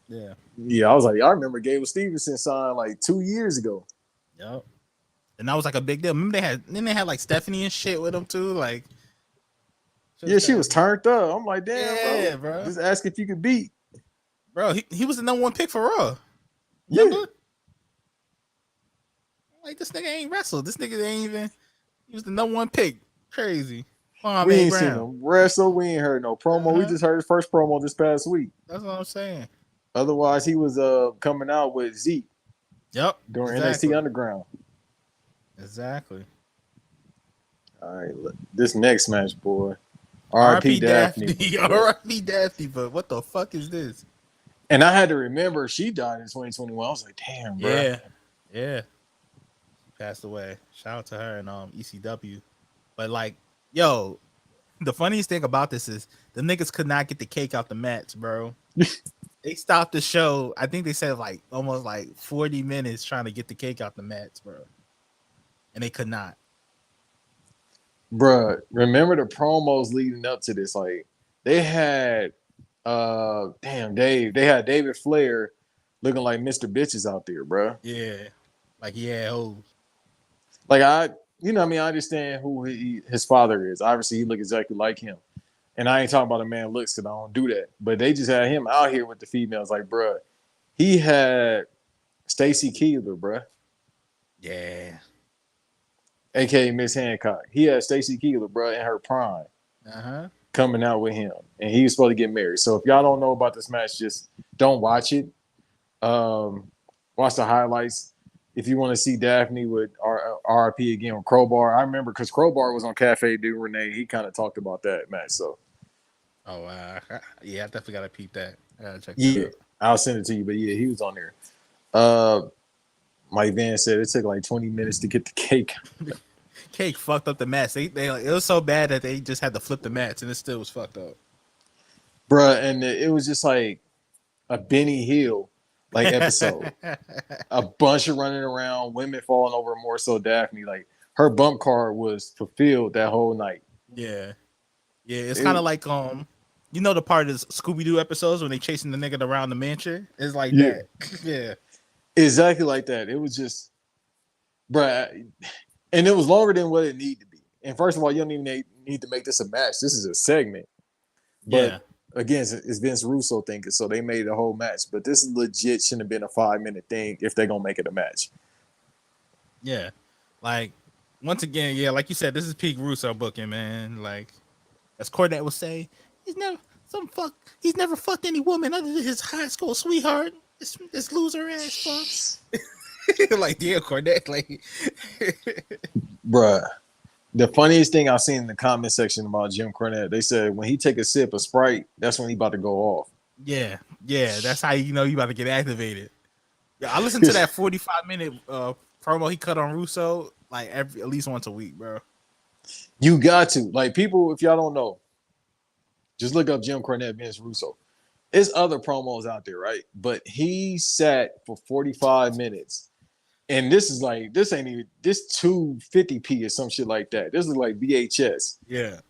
Yeah.
yeah, I was like, I remember Gable Stevenson signed like 2 years ago.
Yep. And that was like a big deal. Remember they had like Stephanie and shit with them too. Like,
Yeah,
just
she was
that.
turned up. I'm like, damn, bro.
Yeah, bro.
Just ask if you could beat.
Bro, he was the number one pick for Raw.
Yeah.
Remember? Like this nigga ain't wrestled. This nigga ain't even. He was the number one pick. Crazy.
We
Kwame
ain't seen
Brown.
him wrestle. We ain't heard no promo. We
Uh-huh.
just heard his first promo this past week.
That's what I'm saying.
Otherwise, he was coming out with Zeke
Yep.
during NXT
Exactly.
Underground.
Exactly.
All right, look, this next match, boy. R.I.P.
R.P.
Daphne.
Daphne. R.I.P. Daphne. But what the fuck is this?
And I had to remember she died in 2021. I was like, damn, bro.
Yeah. Yeah. Passed away. Shout out to her and ECW. But like, yo, the funniest thing about this is the niggas could not get the cake out the mats, bro. They stopped the show. I think they said like almost like 40 minutes trying to get the cake out the mats, bro. And they could not.
Bruh, remember the promos leading up to this? Like, they had Dave. They had David Flair looking like Mr. Bitches out there, bruh.
Yeah. Like, yeah, hoes.
Like I understand who his father is. Obviously, he look exactly like him. And I ain't talking about a man looks because I don't do that. But they just had him out here with the females. Like, bruh, he had Stacy Keibler, bruh,
Yeah.
aka Miss Hancock. He had Stacy Keibler, bruh, in her prime,
Uh-huh.
coming out with him, and he was supposed to get married. So if y'all don't know about this match, just don't watch it. Watch the highlights. If you want to see Daphne with RP again with Crowbar, I remember because Crowbar was on Cafe Du Rene. He kind of talked about that match. So
Oh, yeah, I definitely got to peep that. I got to check that
yeah,
out.
I'll send it to you. But yeah, he was on there. Mike Van said it took like 20 minutes to get the cake.
Cake fucked up the mats. It was so bad that they just had to flip the mats and it still was fucked up.
Bruh, and it was just like a Benny Hill like episode. A bunch of running around, women falling over, more so Daphne. Like her bump card was fulfilled that whole night.
Yeah. Yeah, it's kind of like you know the part of Scooby Doo episodes when they chasing the nigga around the mansion? It's like
Yeah,
that. Yeah.
exactly like that. It was just, bruh, and it was longer than what it needed to be. And first of all, you don't even need to make this a match. This is a segment. But
Yeah.
again, it's Vince Russo thinking, so they made a whole match. But this is legit shouldn't have been a 5 minute thing if they're gonna make it a match.
Yeah, like once again, yeah, like you said, this is peak Russo booking, man. Like as Cornette would say, he's never he's never fucked any woman other than his high school sweetheart. This loser ass fucks. Like dear Cornette, like
Bruh. The funniest thing I've seen in the comment section about Jim Cornette, they said when he take a sip of Sprite, that's when he about to go off.
yeah, yeah, that's how you know you about to get activated. Yeah, I listened to that 45-minute promo he cut on Russo like at least once a week, bro.
You got to. Like, people, if y'all don't know, just look up Jim Cornette, Vince Russo. There's other promos out there, right? But he sat for 45 minutes. And this is like, this ain't even, this 250p or some shit like that. This is like VHS.
Yeah,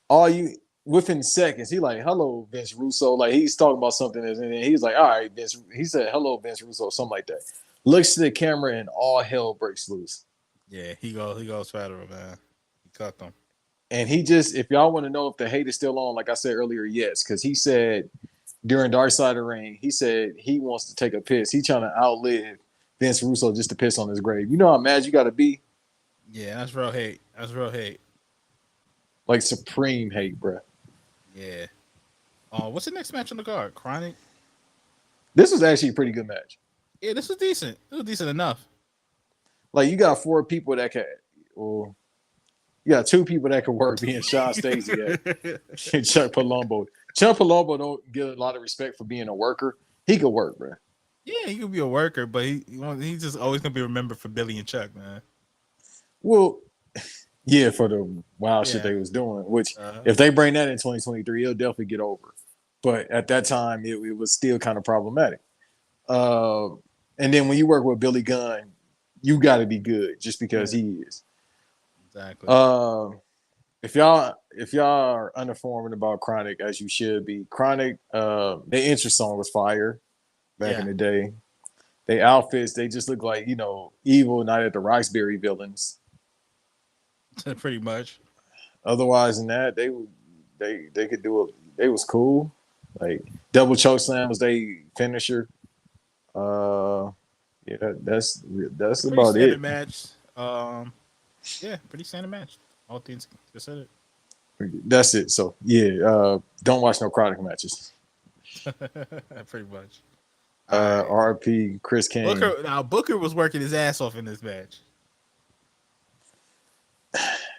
All you, within seconds, he like, hello, Vince Russo. Like, he's talking about something, and then he's like, all right, Vince. He said, hello, Vince Russo, something like that. Looks to the camera, and all hell breaks loose.
yeah, he goes federal, man. He cut them.
And he just, if y'all want to know if the hate is still on, like I said earlier, yes, because he said during Dark Side of the Ring, he said he wants to take a piss. He trying to outlive Vince Russo just to piss on his grave. You know how mad you got to be?
Yeah, that's real hate. That's real hate.
Like supreme hate, bro.
Yeah. What's the next match on the card? Chronic.
This was actually a pretty good match.
Yeah, this was decent. It was decent enough.
Like, you got four people that can, well, you got two people that can work, being Sean Stasiak and Chuck Palumbo. Chuck Palumbo don't get a lot of respect for being a worker. He could work, bro.
Yeah, he could be a worker, but he's just always gonna be remembered for Billy and Chuck, man.
Well, yeah, for the wild shit
Yeah.
they was doing, which if they bring that in 2023, it'll definitely get over. But at that time, it was still kind of problematic. Uh, and then when you work with Billy Gunn, you got to be good just because he is.
Exactly.
If y'all are uninformed about Chronic, as you should be, Chronic, their intro song was fire back in the day. They outfits, they just look like, evil Night at the Roxbury villains.
Pretty much.
Otherwise than that, they could do it. They was cool. Like, double choke slam was they finisher. Yeah, that's
Pretty
about
standard
it.
match. Yeah, pretty standard match. All things considered.
That's it. So yeah, don't watch no Chronic matches.
Pretty much.
RP Chris Kane.
Booker was working his ass off in this match.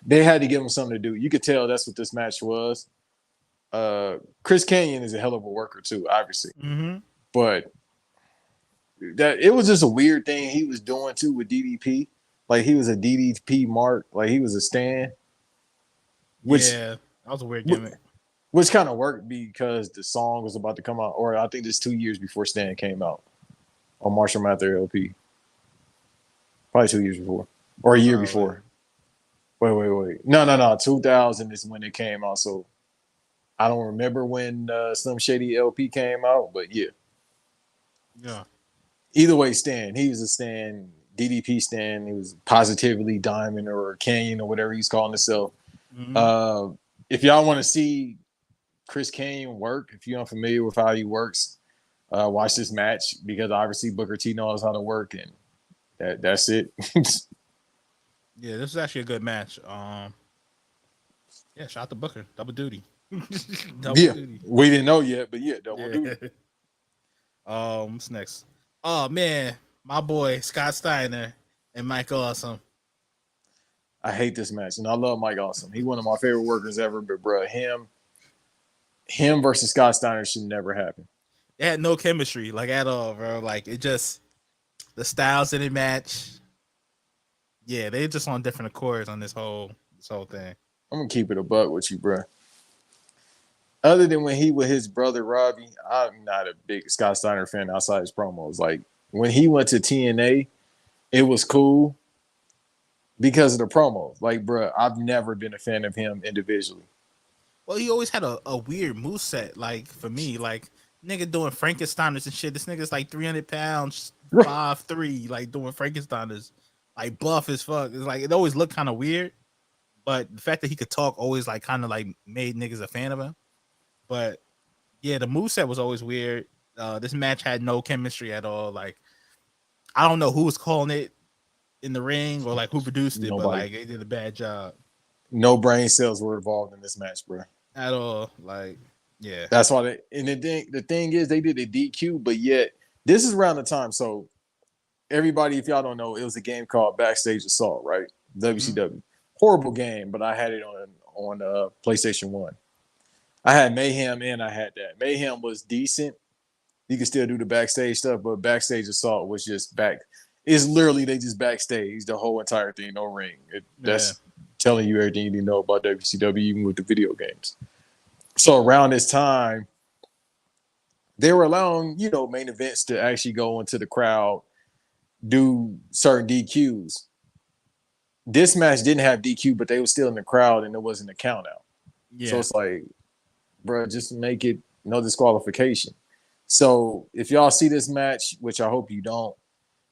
They had to give him something to do. You could tell that's what this match was. Chris Canyon is a hell of a worker too, obviously.
Mm-hmm.
But that it was just a weird thing he was doing too with DDP. Like, he was a DDP mark. Like, he was a stand.
Yeah, that was a weird gimmick.
Which kind of worked because the song was about to come out, or I think this 2 years before Stan came out on Marshall Mathers LP. Probably 2 years before, or a year before. Wait. No. 2000 is when it came out. So I don't remember when Slim Shady LP came out, but yeah.
Yeah.
Either way, Stan. He was a Stan, DDP Stan. He was Positively Diamond or Canyon or whatever he's calling himself. Mm-hmm. If y'all want to see Chris Canyon work, if you're unfamiliar with how he works, watch this match, because obviously Booker T knows how to work, and that's it.
Yeah, this is actually a good match. Yeah, shout out to Booker. Double duty.
Duty. We didn't know yet, but yeah, double duty.
What's next? Oh man, my boy Scott Steiner and Mike Awesome.
I hate this match, and I love Mike Awesome. He's one of my favorite workers ever, but bro, him versus Scott Steiner should never happen.
They had no chemistry, like, at all, bro. Like, it just, the styles didn't match. Yeah, they just on different accords on this whole thing.
I'm gonna keep it a buck with you, bro. Other than when he with his brother Robbie, I'm not a big Scott Steiner fan outside his promos. Like, when he went to TNA, it was cool because of the promos. Like, bro, I've never been a fan of him individually.
Well, he always had a weird moveset. Like, for me, like, nigga doing Frankensteiners and shit. This nigga's like 300 pounds, 5'3", like, doing Frankensteiners, like, buff as fuck. It's like, it always looked kind of weird, but the fact that he could talk always, like, kind of, like, made niggas a fan of him. But Yeah, the moveset was always weird. This match had no chemistry at all. Like, I don't know who was calling it in the ring or like who produced it, but
Nobody,
like they did a bad job
no brain cells were involved in this match, bro.
at all. Like, yeah,
That's why they, and the thing is they did a DQ, but yet this is around the time. So everybody, if y'all don't know, it was a game called Backstage Assault, right?
mm-hmm.
WCW. Horrible game, but I had it on PlayStation 1. I had Mayhem and I had that. Mayhem was decent. You can still do the backstage stuff, but Backstage Assault was just back. It's literally they just backstage the whole entire thing, no ring.
Yeah,
That's telling you everything you need to know about WCW, even with the video games. So around this time, they were allowing, main events to actually go into the crowd, do certain DQs. This match didn't have DQ, but they were still in the crowd and it wasn't a count out. So
yeah,
it's like, bro, just make it no disqualification. So if y'all see this match, which I hope you don't,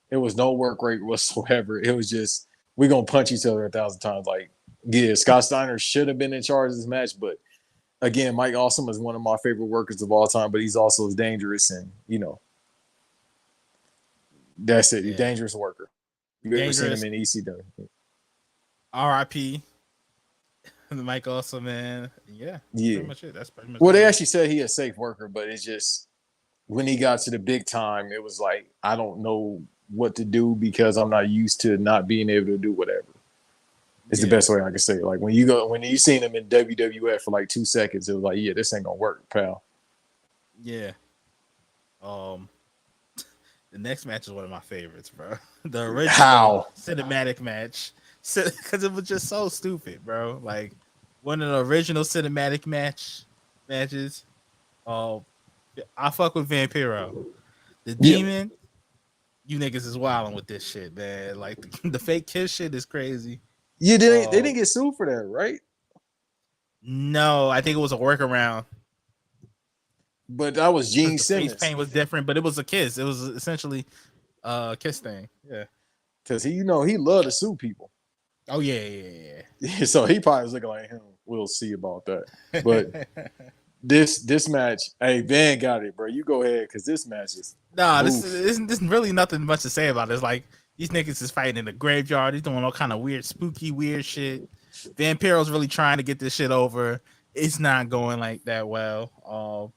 it was no work rate whatsoever. It was just we're gonna punch each other 1,000 times. Like, yeah, Scott Steiner should have been in charge of this match, but again, Mike Awesome is one of my favorite workers of all time, but he's also as dangerous and that's it. He's a
yeah.
dangerous worker. You ever seen him
Dangerous.
in ECW?
R.I.P. Mike also, man. Yeah, that's
Yeah.
pretty much it. That's pretty much
Well, they
all.
actually said he a safe worker, but it's just when he got to the big time, it was like I don't know what to do because I'm not used to not being able to do whatever. It's the
Yeah,
best way I can say it. Like when you seen him in WWF for like 2 seconds, it was like, yeah, this ain't gonna work, pal.
yeah. Um, the next match is one of my favorites, bro. The original
How?
cinematic match, because it was just so stupid, bro. Like one of the original cinematic matches. Oh, I fuck with Vampiro. The
Yeah,
Demon, you niggas is wilding with this shit, man. Like the fake kiss shit is crazy.
yeah. They
Uh,
didn't get sued for that, right?
no, I think it was a workaround
But that was
because
Gene
the face
Simmons
paint was different, but it was a kiss. It was essentially a kiss thing. Yeah.
because he loved to sue people.
Oh yeah,
So he probably was looking like him. We'll see about that. But
yeah.
this match, hey, Van got it, bro. You go ahead because this match is
Nah,
boof.
this is really nothing much to say about it. It's like these niggas is fighting in the graveyard. He's doing all kind of weird, spooky, weird shit. Vampiro's really trying to get this shit over. It's not going like that well.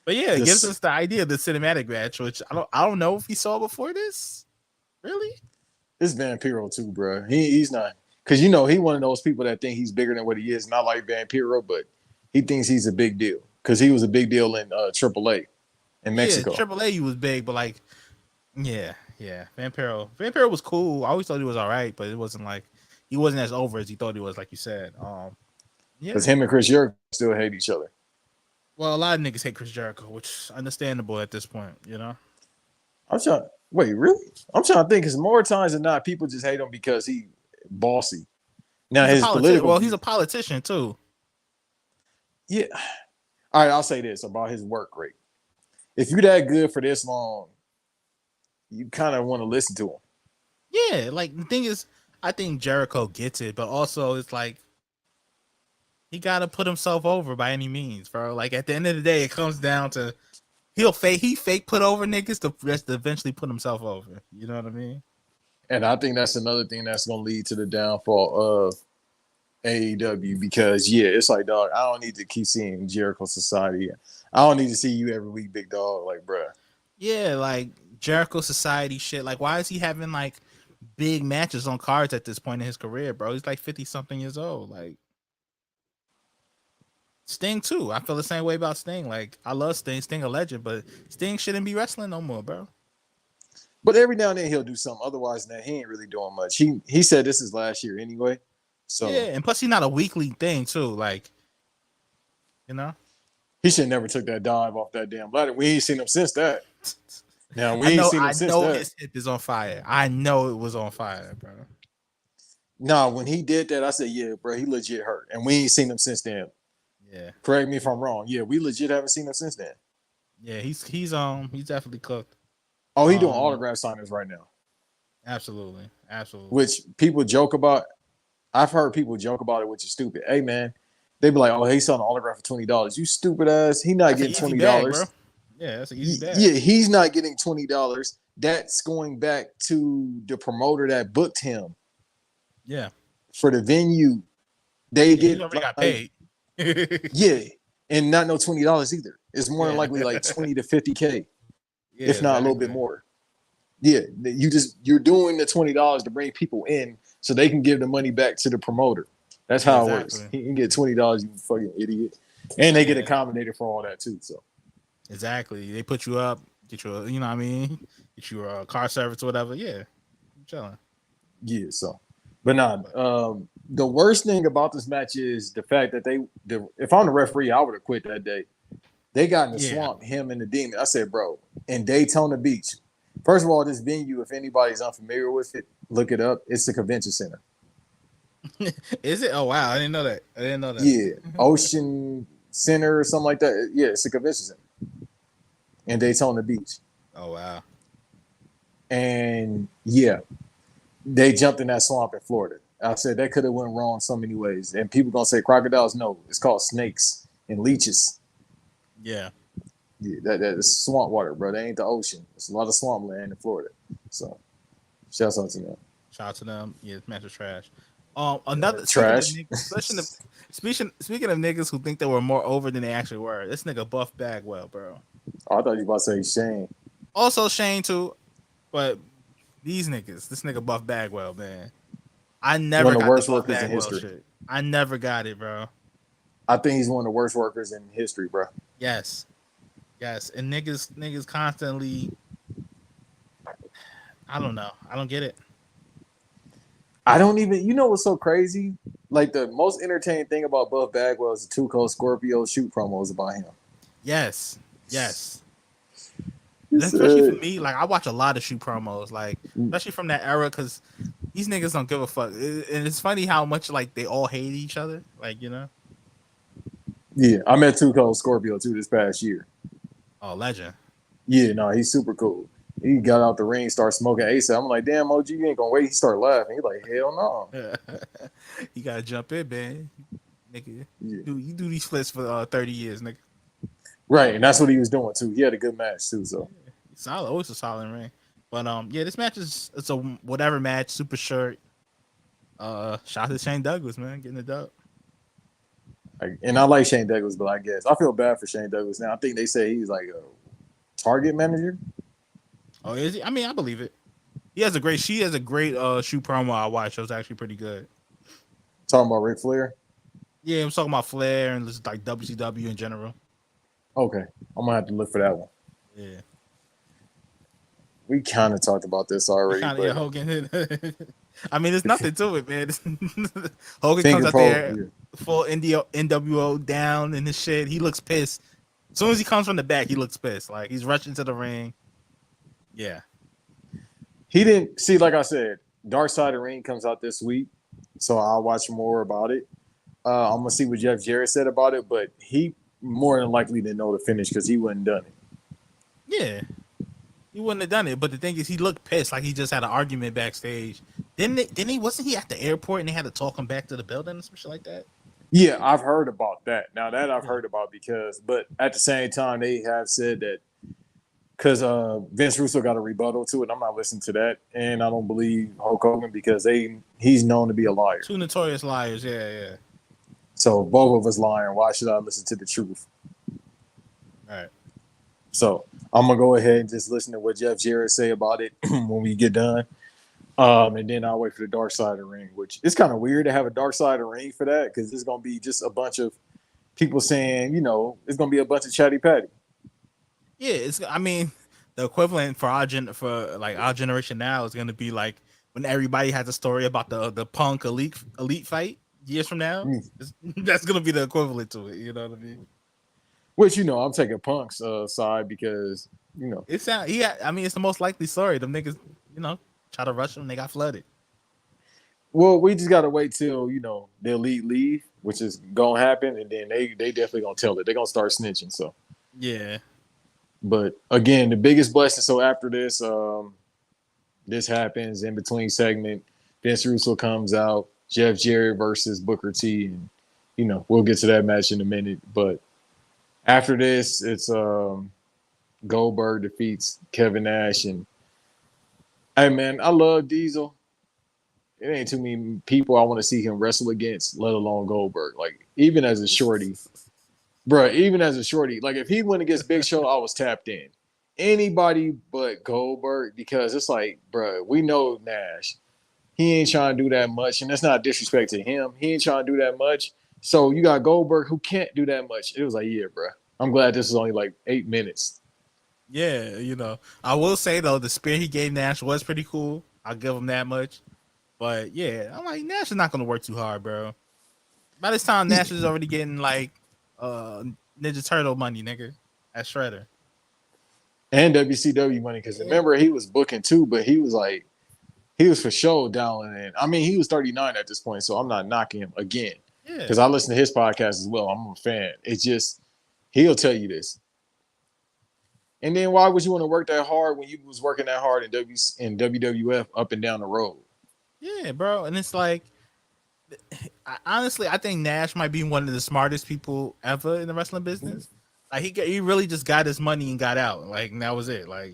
But yeah, it gives
This
us the idea of the cinematic match, which I don't know if we saw before this. Really?
this Vampiro too, bro. He's not because he one of those people that think he's bigger than what he is. Not like Vampiro, but he thinks he's a big deal because he was a big deal in AAA in
Yeah,
Mexico.
Triple A was big, but like, yeah. Vampiro was cool. I always thought he was all right, but it wasn't like he wasn't as over as he thought he was, like you said.
Because
Yeah.
him and Chris Jericho still hate each other.
Well, a lot of niggas hate Chris Jericho, which is understandable at this point, you know.
I'm trying. Wait, really? I'm trying to think. Because more times than not, people just hate him because he bossy. Now
He's a
his
politician.
political
Well, he's
view,
a politician too.
yeah. All right, I'll say this about his work rate. If you're that good for this long, you kind of want to listen to him.
Yeah, like the thing is, I think Jericho gets it, but also it's like he got to put himself over by any means, bro. Like at the end of the day, it comes down to he fake put over niggas to just eventually put himself over. You know what I mean?
And I think that's another thing that's going to lead to the downfall of AEW because it's like, dog, I don't need to keep seeing Jericho Society. I don't need to see you every week, big dog. Like, bruh.
Yeah, like Jericho Society shit. Like, why is he having like big matches on cards at this point in his career, bro? He's like 50 something years old. Like Sting too. I feel the same way about Sting. Like I love Sting, Sting a legend, but Sting shouldn't be wrestling no more, bro.
But every now and then he'll do something. Otherwise, than that, he ain't really doing much. He said this is last year anyway.
Yeah,
So
and plus he's not a weekly thing too. Like, you know.
he should never took that dive off that damn ladder. We ain't seen him since that. Now we ain't seen him
I
since
know
that.
his hip is on fire. I know it was on fire, bro.
Nah, when he did that, I said, yeah, bro, he legit hurt. And we ain't seen him since then.
Yeah.
Correct me if I'm wrong. Yeah, we legit haven't seen him since then.
Yeah, he's definitely cooked.
Oh, he doing
Um
autograph signings right now.
absolutely. Absolutely.
Which people joke about. I've heard people joke about it, which is stupid. Hey man, They be like, "Oh, he's selling an autograph for $20." You stupid ass. He not
That's an
getting
easy
twenty
bag, bro.
dollars.
Yeah, that's an easy bag.
Yeah, he's not getting $20. That's going back to the promoter that booked him
Yeah.
for the venue. They
Yeah, he
get
already got
like,
paid.
yeah, and not no $20 either. It's more than
Yeah.
likely like 20 to 50K,
Yeah,
if not a little bit
exactly.
more. Yeah, you're doing the $20 to bring people in so they can give the money back to the promoter. That's
Yeah,
how it works.
exactly.
He can get $20, you fucking idiot, and they get
Yeah,
accommodated for all that too. So
exactly. They put you up, get you a, you know what I mean? Get you a car service or whatever. Yeah. I'm chilling.
yeah, so but nah,
But
the worst thing about this match is the fact that if I'm the referee, I would have quit that day. They got in the
yeah.
swamp, him and the demon. I said, bro, in Daytona Beach. First of all, this venue, if anybody's unfamiliar with it, look it up. It's the convention center.
Is it? Oh wow, I didn't know that. I didn't know that.
Yeah, Ocean Center or something like that. Yeah, it's the convention center in Daytona Beach.
Oh wow.
And yeah, they jumped in that swamp in Florida. I said that could have went wrong so many ways. And people gonna say crocodiles. No, it's called snakes and leeches.
Yeah.
Yeah, that's swamp water, bro. That ain't the ocean. It's a lot of swamp land in Florida. So, shouts out to them.
Shout out to them. Yeah, this match was trash. Another
Trash.
speaking of niggas who think they were more over than they actually were. This nigga Buff Bagwell, bro.
Oh, I thought you were about to say Shane.
Also Shane too, but these niggas, this nigga Buff Bagwell, man. I never
One of the
got the
worst
Buff
workers in
Bagwell
history.
shit. I never got it, bro.
I think he's one of the worst workers in history, bro.
Yes. Yes. And niggas constantly I don't know. I don't get it.
I don't even. You know what's so crazy? Like the most entertaining thing about Buff Bagwell is the 2 Cold Scorpio shoot promos about him.
Yes. Yes.
He
Especially for
said,
me, like I watch a lot of shoot promos, like especially from that era, because these niggas don't give a fuck. And it's funny how much like they all hate each other, like you know.
yeah, I met 2 Cold Scorpio too this past year.
Oh, legend.
Yeah, no, he's super cool. He got out the ring, started smoking ASAP. I'm like, damn, OG, you ain't gonna wait. He started laughing. He's like, hell no.
You gotta jump in, man. Nigga,
Yeah.
you do these flips for 30 years, nigga.
Right, and that's what he was doing too. He had a good match too. So
Solid, always a solid ring. But yeah, this match it's a whatever match, super short. Shout out to Shane Douglas, man, getting the dub.
and I like Shane Douglas, but I guess I feel bad for Shane Douglas now. I think they say he's like a target manager.
Oh, is he? I mean, I believe it. She has a great shoot promo I watched. It was actually pretty good.
Talking about Ric Flair.
Yeah, I'm talking about Flair and just like WCW in general.
Okay, I'm gonna have to look for that one.
Yeah.
We kind of talked about this already,
Kind of,
but
yeah, Hogan. I mean, there's nothing to it, man. Hogan comes
finger
out
pole.
there
Yeah.
full NWO down and his shit. He looks pissed. As soon as he comes from the back, he looks pissed. Like he's rushing to the ring. Yeah.
He didn't see, like I said, Dark Side of the Ring comes out this week, so I'll watch more about it. I'm gonna see what Jeff Jarrett said about it, but he more than likely didn't know the finish because he wouldn't done it.
Yeah. He wouldn't have done it. But the thing is, he looked pissed, like he just had an argument backstage. Wasn't he at the airport and they had to talk him back to the building and some shit like that?
Yeah, I've heard about that. Now that I've heard about but at the same time, they have said that because Vince Russo got a rebuttal to it. I'm not listening to that, and I don't believe Hulk Hogan because he's known to be a liar.
Two notorious liars. Yeah, yeah.
So both of us lying. Why should I listen to the truth?
All right.
So I'm gonna go ahead and just listen to what Jeff Jarrett say about it when we get done. And then I'll wait for the Dark Side of the Ring, which is kind of weird to have a Dark Side of the Ring for that because it's gonna be just a bunch of people saying, it's gonna be a bunch of chatty patty.
Yeah, I mean, the equivalent for our generation now is gonna be like when everybody has a story about the Punk elite fight years from now. That's gonna be the equivalent to it. You know what I mean?
Which I'm taking Punk's side because
it's I mean, it's the most likely story. Them niggas, try to rush them, they got flooded.
Well, we just gotta wait till the elite leave, which is gonna happen, and then they definitely gonna tell it. They're gonna start snitching. So
yeah.
But again, the biggest blessing. So after this, this happens in between segment. Vince Russo comes out. Jeff Jarrett versus Booker T, and we'll get to that match in a minute. But after this, it's Goldberg defeats Kevin Nash, and hey man, I love Diesel. It ain't too many people I want to see him wrestle against, let alone Goldberg. Like even as a shorty, bro, even as a shorty, like if he went against Big Show, I was tapped in. Anybody but Goldberg, because it's like, bro, we know Nash. He ain't trying to do that much, and that's not disrespect to him. He ain't trying to do that much. So you got Goldberg who can't do that much. It was like, yeah, bro. I'm glad this is only like 8 minutes.
Yeah, I will say though, the spear he gave Nash was pretty cool. I'll give him that much. But yeah, I'm like, Nash is not gonna work too hard, bro. By this time, Nash is already getting like uh Ninja Turtle money, nigga, at Shredder.
And WCW money, because
Yeah,
remember he was booking too, but he was for sure down in. I mean, he was 39 at this point, so I'm not knocking him again.
yeah,
Because I listen to his podcast as well. I'm a fan. It's just he'll tell you this. And then why would you want to work that hard when you was working that hard in WWF up and down the road?
yeah, bro. And it's like, honestly, I think Nash might be one of the smartest people ever in the wrestling business. Like he really just got his money and got out. Like and that was it. Like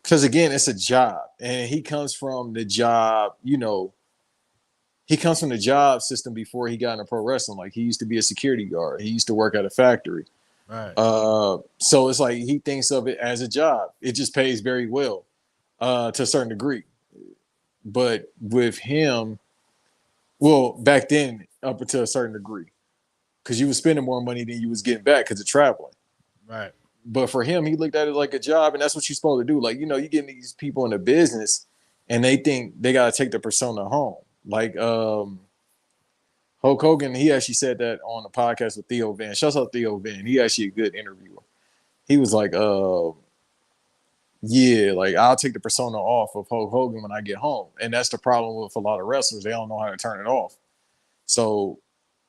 Because again, it's a job, and he comes from the job. He comes from the job system before he got into pro wrestling. Like he used to be a security guard. He used to work at a factory.
right,
So it's like he thinks of it as a job. It just pays very well to a certain degree. But with him, well, back then up until a certain degree, because you was spending more money than you was getting back because of traveling.
right,
But for him, he looked at it like a job, and that's what you're supposed to do. Like you get these people in the business, and they think they gotta take the persona home. Like Hulk Hogan, he actually said that on the podcast with Theo Van. Shouts out Theo Van. He actually a good interviewer. He was like, yeah, like I'll take the persona off of Hulk Hogan when I get home. And that's the problem with a lot of wrestlers. They don't know how to turn it off. So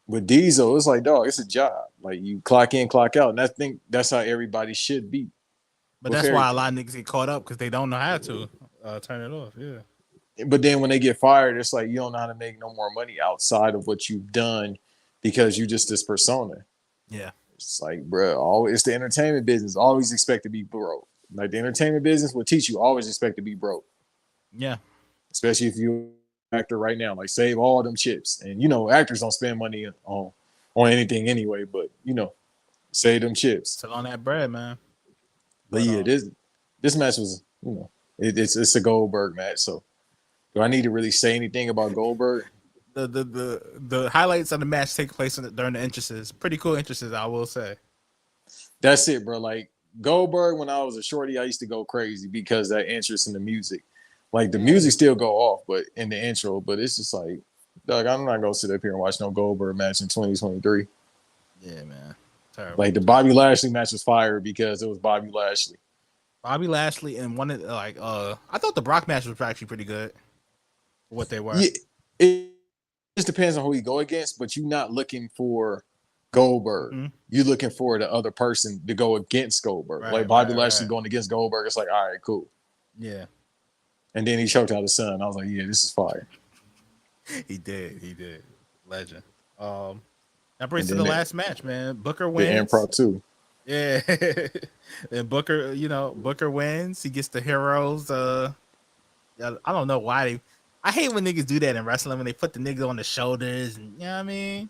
with Diesel, it's like, dog, it's a job. Like you clock in, clock out. And I think that's how everybody should be
but
with
that's why a lot
everything.
of niggas get caught up because they don't know how to turn it off. Yeah,
But then when they get fired, it's like you don't know how to make no more money outside of what you've done because you just this persona.
yeah,
It's like, bro, it's the entertainment business. Always expect to be broke. Like the entertainment business will teach you always expect to be broke,
yeah,
especially if you're an actor right now. Like save all them chips, and actors don't spend money on anything anyway. But save them chips.
sit on that bread, man.
But
But
yeah, this match was it's a Goldberg match. So do I need to really say anything about Goldberg?
the highlights of the match take place during the entrances. Pretty cool entrances, I will say.
That's it, bro. Like Goldberg, when I was a shorty, I used to go crazy because that interest in the music. Like the
Yeah,
music still go off, but in the intro, but it's just like, dog, I'm not gonna sit up here and watch no Goldberg match in 2023.
yeah, man. Terrible,
Like the
terrible.
Bobby Lashley match was fire because it was Bobby Lashley.
Bobby Lashley and one of I thought the Brock match was actually pretty good for what they were.
Yeah, it just depends on who you go against, but you're not looking for Goldberg.
Hmm.
You're looking for the other person to go against Goldberg. Like
Right,
Bobby
right,
Lashley
right.
going against Goldberg, it's like, all right, cool.
Yeah,
And then he choked out his son. I was like, yeah, this is fire.
he did. Legend. Um, that brings
And
to
then
the last match, man. Booker
the
wins.
improv too.
Yeah, and Booker, Booker wins. He gets the heroes. Yeah, I don't know why they. I hate when niggas do that in wrestling when they put the nigga on the shoulders and you know what I mean.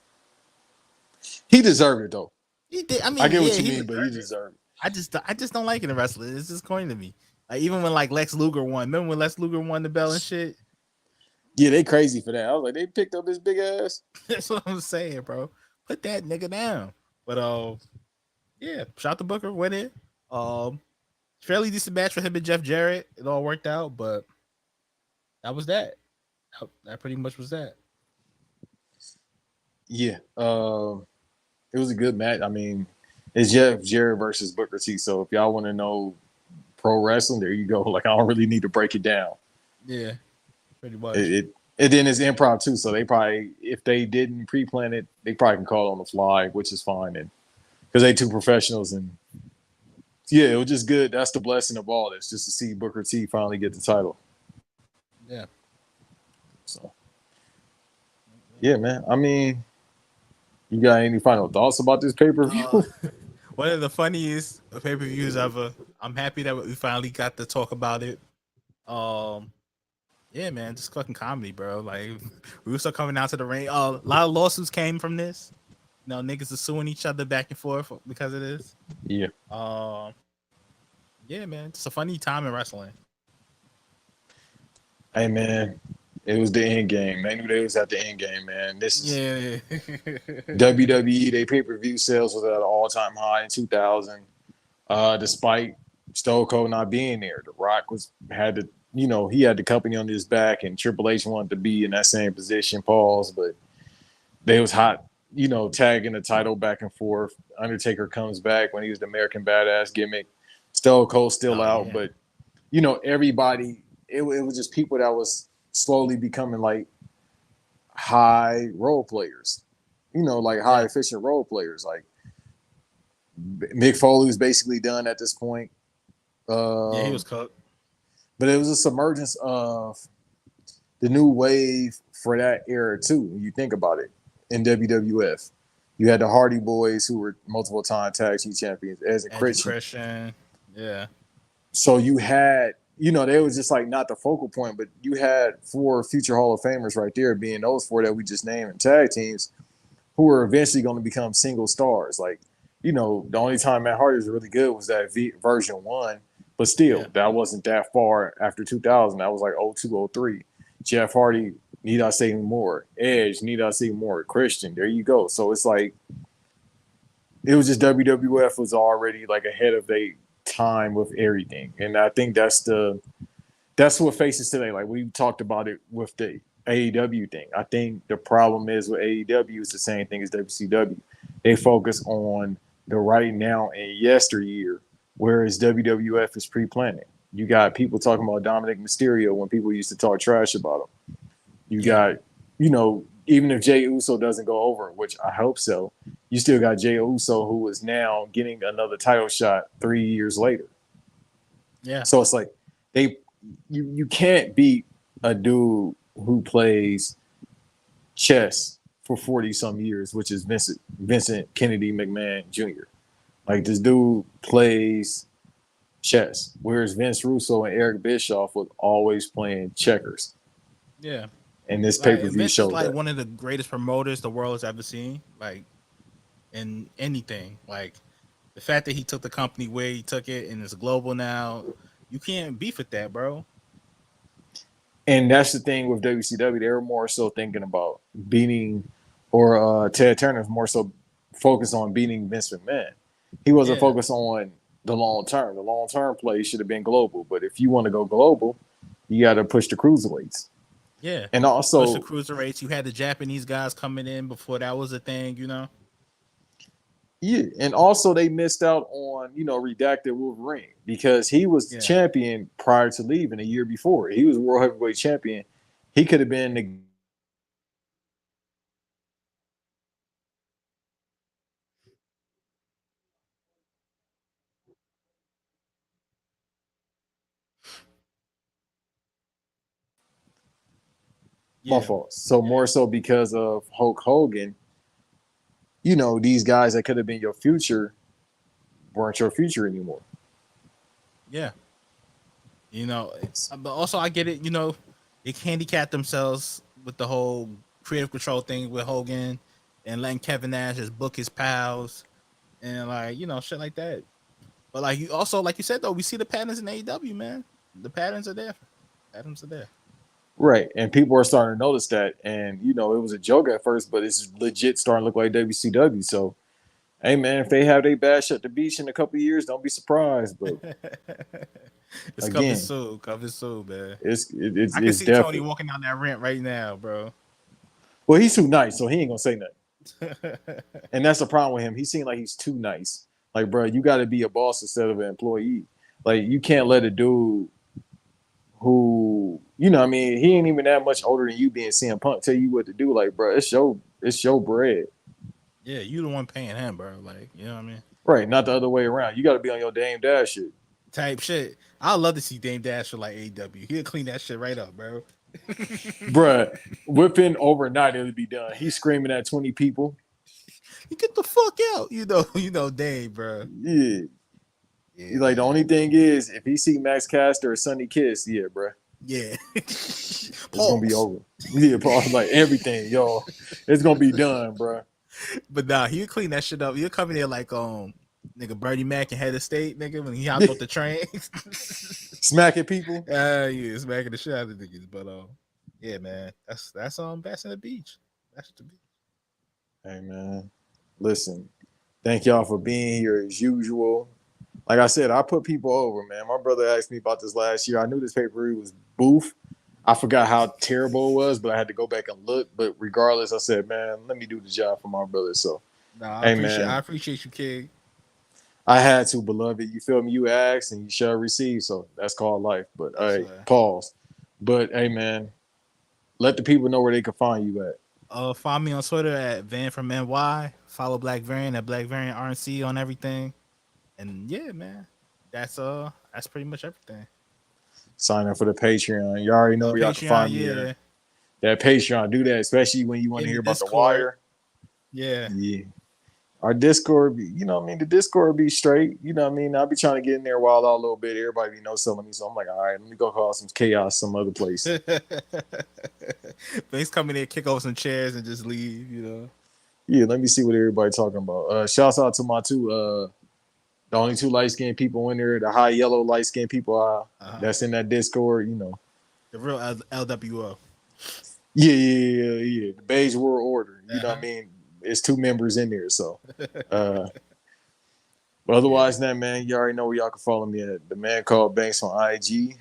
He deserved it though.
He did. I
I
mean,
get
yeah,
what you
he
mean, but he
deserved it.
deserved it.
I just don't like it in wrestling. It's just corny to me. Like even when like Lex Luger won. Remember when Lex Luger won the belt and shit?
Yeah, they crazy for that. I was like, they picked up his big ass.
That's what I'm saying, bro. Put that nigga down. But yeah, shout to Booker winning. Um, fairly decent match for him and Jeff Jarrett. It all worked out, but that was that. That pretty much was that.
Yeah. It was a good match. I mean, it's Jeff Jarrett versus Booker T. So if y'all want to know pro wrestling, there you go. Like I don't really need to break it down.
Yeah, pretty much.
It and then it's improv too. So they probably, if they didn't pre-plan it, they probably can call it on the fly, which is fine. And because they two professionals, and yeah, it was just good. That's the blessing of all this, just to see Booker T finally get the title.
Yeah.
So Yeah, man. I mean, you got any final thoughts about this pay per
Uh,
view?
one of the funniest pay per views ever. I'm happy that we finally got to talk about it. Um, yeah, man, just fucking comedy, bro. Like we were still coming out to the ring. A lot of lawsuits came from this. You know, niggas are suing each other back and forth because of this.
Yeah.
Um, yeah, man, it's a funny time in wrestling.
Hey, man. It was the end game. They knew they was at the end game, man. This is
Yeah,
WWE. They pay per view sales was at an all time high in 2000. Despite Stone Cold not being there, The Rock was had to, he had the company on his back, and Triple H wanted to be in that same position. Pause, but they was hot, tagging the title back and forth. Undertaker comes back when he was the American Badass gimmick. Stone Cold still
oh
out,
yeah,
but everybody. It was just people that was slowly becoming like high role players. Like high
yeah,
efficient role players. Like Mick Foley was basically done at this point.
yeah. He
Um,
was cooked.
but it was a submergence of the new wave for that era too. When you think about it, in WWF, you had the Hardy Boys who were multiple time tag team champions, as a
Edge and
Christian.
Christian. Yeah,
So you had, they was just like not the focal point, but you had four future Hall of Famers right there, being those four that we just named in tag teams, who were eventually going to become single stars. Like, the only time Matt Hardy was really good was that version one, but
yeah,
still, that wasn't that far after 2000. That was like 02, 03. Jeff Hardy, need I say more? Edge, need I say more? Christian, there you go. So it's like, it was just WWF was already like ahead of their time with everything. And I think that's what faces today. Like we talked about it with the AEW thing. I think the problem is with AEW is the same thing as WCW. They focus on the right now and yesteryear, whereas WWF is pre-planning. You got people talking about Dominic Mysterio when people used to talk trash about him. You
yeah,
got, even if Jay Uso doesn't go over, which I hope so, you still got Jay Uso who is now getting another title shot 3 years later.
yeah,
So it's like they you can't beat a dude who plays chess for 40 some years, which is Vincent Kennedy McMahon Jr. Like this dude plays chess, whereas Vince Russo and Eric Bischoff was always playing checkers.
yeah.
And this pay
Like
per view
Vince is
showed
like
that.
one of the greatest promoters the world has ever seen. Like in anything, like the fact that he took the company where he took it and it's global now, you can't beef with that, bro.
And that's the thing with WCW. They were more so thinking about beating, or Ted Turner's more so focused on beating Vince McMahon. He wasn't
Yeah,
focused on the long term. The long term play should have been global. But if you want to go global, you got to push the cruiserweights.
yeah.
And
Push the
also,
cruiserweights. You had the Japanese guys coming in before that was a thing, you know.
yeah, and also they missed out on redacted Wolverine because he was
Yeah,
champion prior to leaving a year before. He was world heavyweight champion. He could have been the my
yeah,
fault. So
yeah,
more so because of Hulk Hogan, these guys that could have been your future weren't your future anymore.
yeah. You know, but also I get it. You know, they handicapped themselves with the whole creative control thing with Hogan and letting Kevin Nash just book his pals and like shit like that. But like you also like you said though, we see the patterns in AEW, man. The patterns are there. Patterns are there.
Right. And people are starting to notice that. And, it was a joke at first, but it's legit starting to look like WCW. So, hey, man, if they have their bash at the beach in a couple of years, don't be surprised. But
It's coming
again,
soon. Coming soon, man.
it's
I can
it's
see Tony
definitely.
walking down that ramp right now, bro.
Well, he's too nice, so he ain't gonna say nothing. And that's the problem with him. He seemed like he's too nice. Like, bro, you got to be a boss instead of an employee. Like, you can't let a dude who, what I mean, he ain't even that much older than you being CM Punk tell you what to do. Like, bro, it's your bread.
Yeah, you the one paying him, bro. Like, you know what I mean?
Right, not the other way around. You got to be on your Dame Dash shit.
Type shit. I'd love to see Dame Dash for like AW. He'll clean that shit right up, bro.
Bruh, whipping overnight, it'll be done. He's screaming at 20 people.
You get the fuck out. Dave, bro.
Yeah.
Yeah,
He's like, the
man.
only thing is, if he see Max Caster or Sonny Kiss, yeah, bruh,
Yeah.
it's gonna be
Pause.
over. Yeah, Paul, like everything, yo, it's gonna be done, bruh.
But nah, he'll clean that shit up. He'll come in there like nigga Bernie Mac and Head of State, nigga, when he hopped off the train.
Smacking people.
Yeah, smacking the shit out of the niggas. But yeah, man. That's Bass in the Beach. That's the beach.
Hey man, listen, thank y'all for being here as usual. Like I said, I put people over, man. My brother asked me about this last year. I knew this pay-per-view was Boof. I forgot how terrible it was, but I had to go back and look. But regardless, I said, man, let me do the job for my brother. So,
Nah,
hey
I
man,
appreciate you, King.
I had to, beloved. You feel me? You asked and you shall receive. So that's called life. But all
Yes,
right,
sir.
pause. But hey man, let the people know where they can find you at.
Find me on Twitter at Van from NY. Follow Black Variant at Black Variant RNC on everything. And yeah, man. That's pretty much everything.
Sign up for the Patreon. You already know where y'all can
Patreon,
find me at.
yeah.
That Patreon, do that, especially when you want
Get
to
in the
hear about the
Discord.
wire.
Yeah.
Yeah. Our Discord, you know what I mean? The Discord be straight. You know what I mean? I'll be trying to get in there wild out a little bit. Everybody be know selling me. So I'm like, all right, let me go cause some chaos some other place.
Things come in there, kick over some chairs, and just leave.
Yeah, let me see what everybody talking about. Shouts out to my two the only two light skinned people in there, the high yellow light skinned people
Uh-huh.
that's in that Discord, you know.
The real LWO.
Yeah. The Beige World Order. You know what I
Uh-huh.
mean? It's two members in there. So uh but
Yeah.
otherwise than that, man, you already know where y'all can follow me at the man called Banks on IG.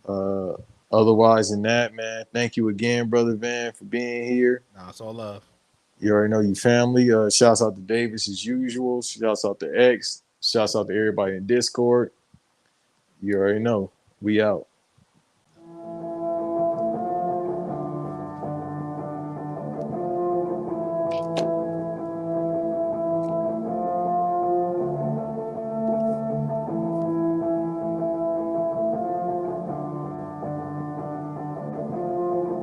Uh, otherwise than that, man, thank you again, brother Van, for being here.
Nah, it's all love.
You already know your family. Shouts out to Davis as usual. Shouts out to X. Shouts out to everybody in Discord. You already know. We out.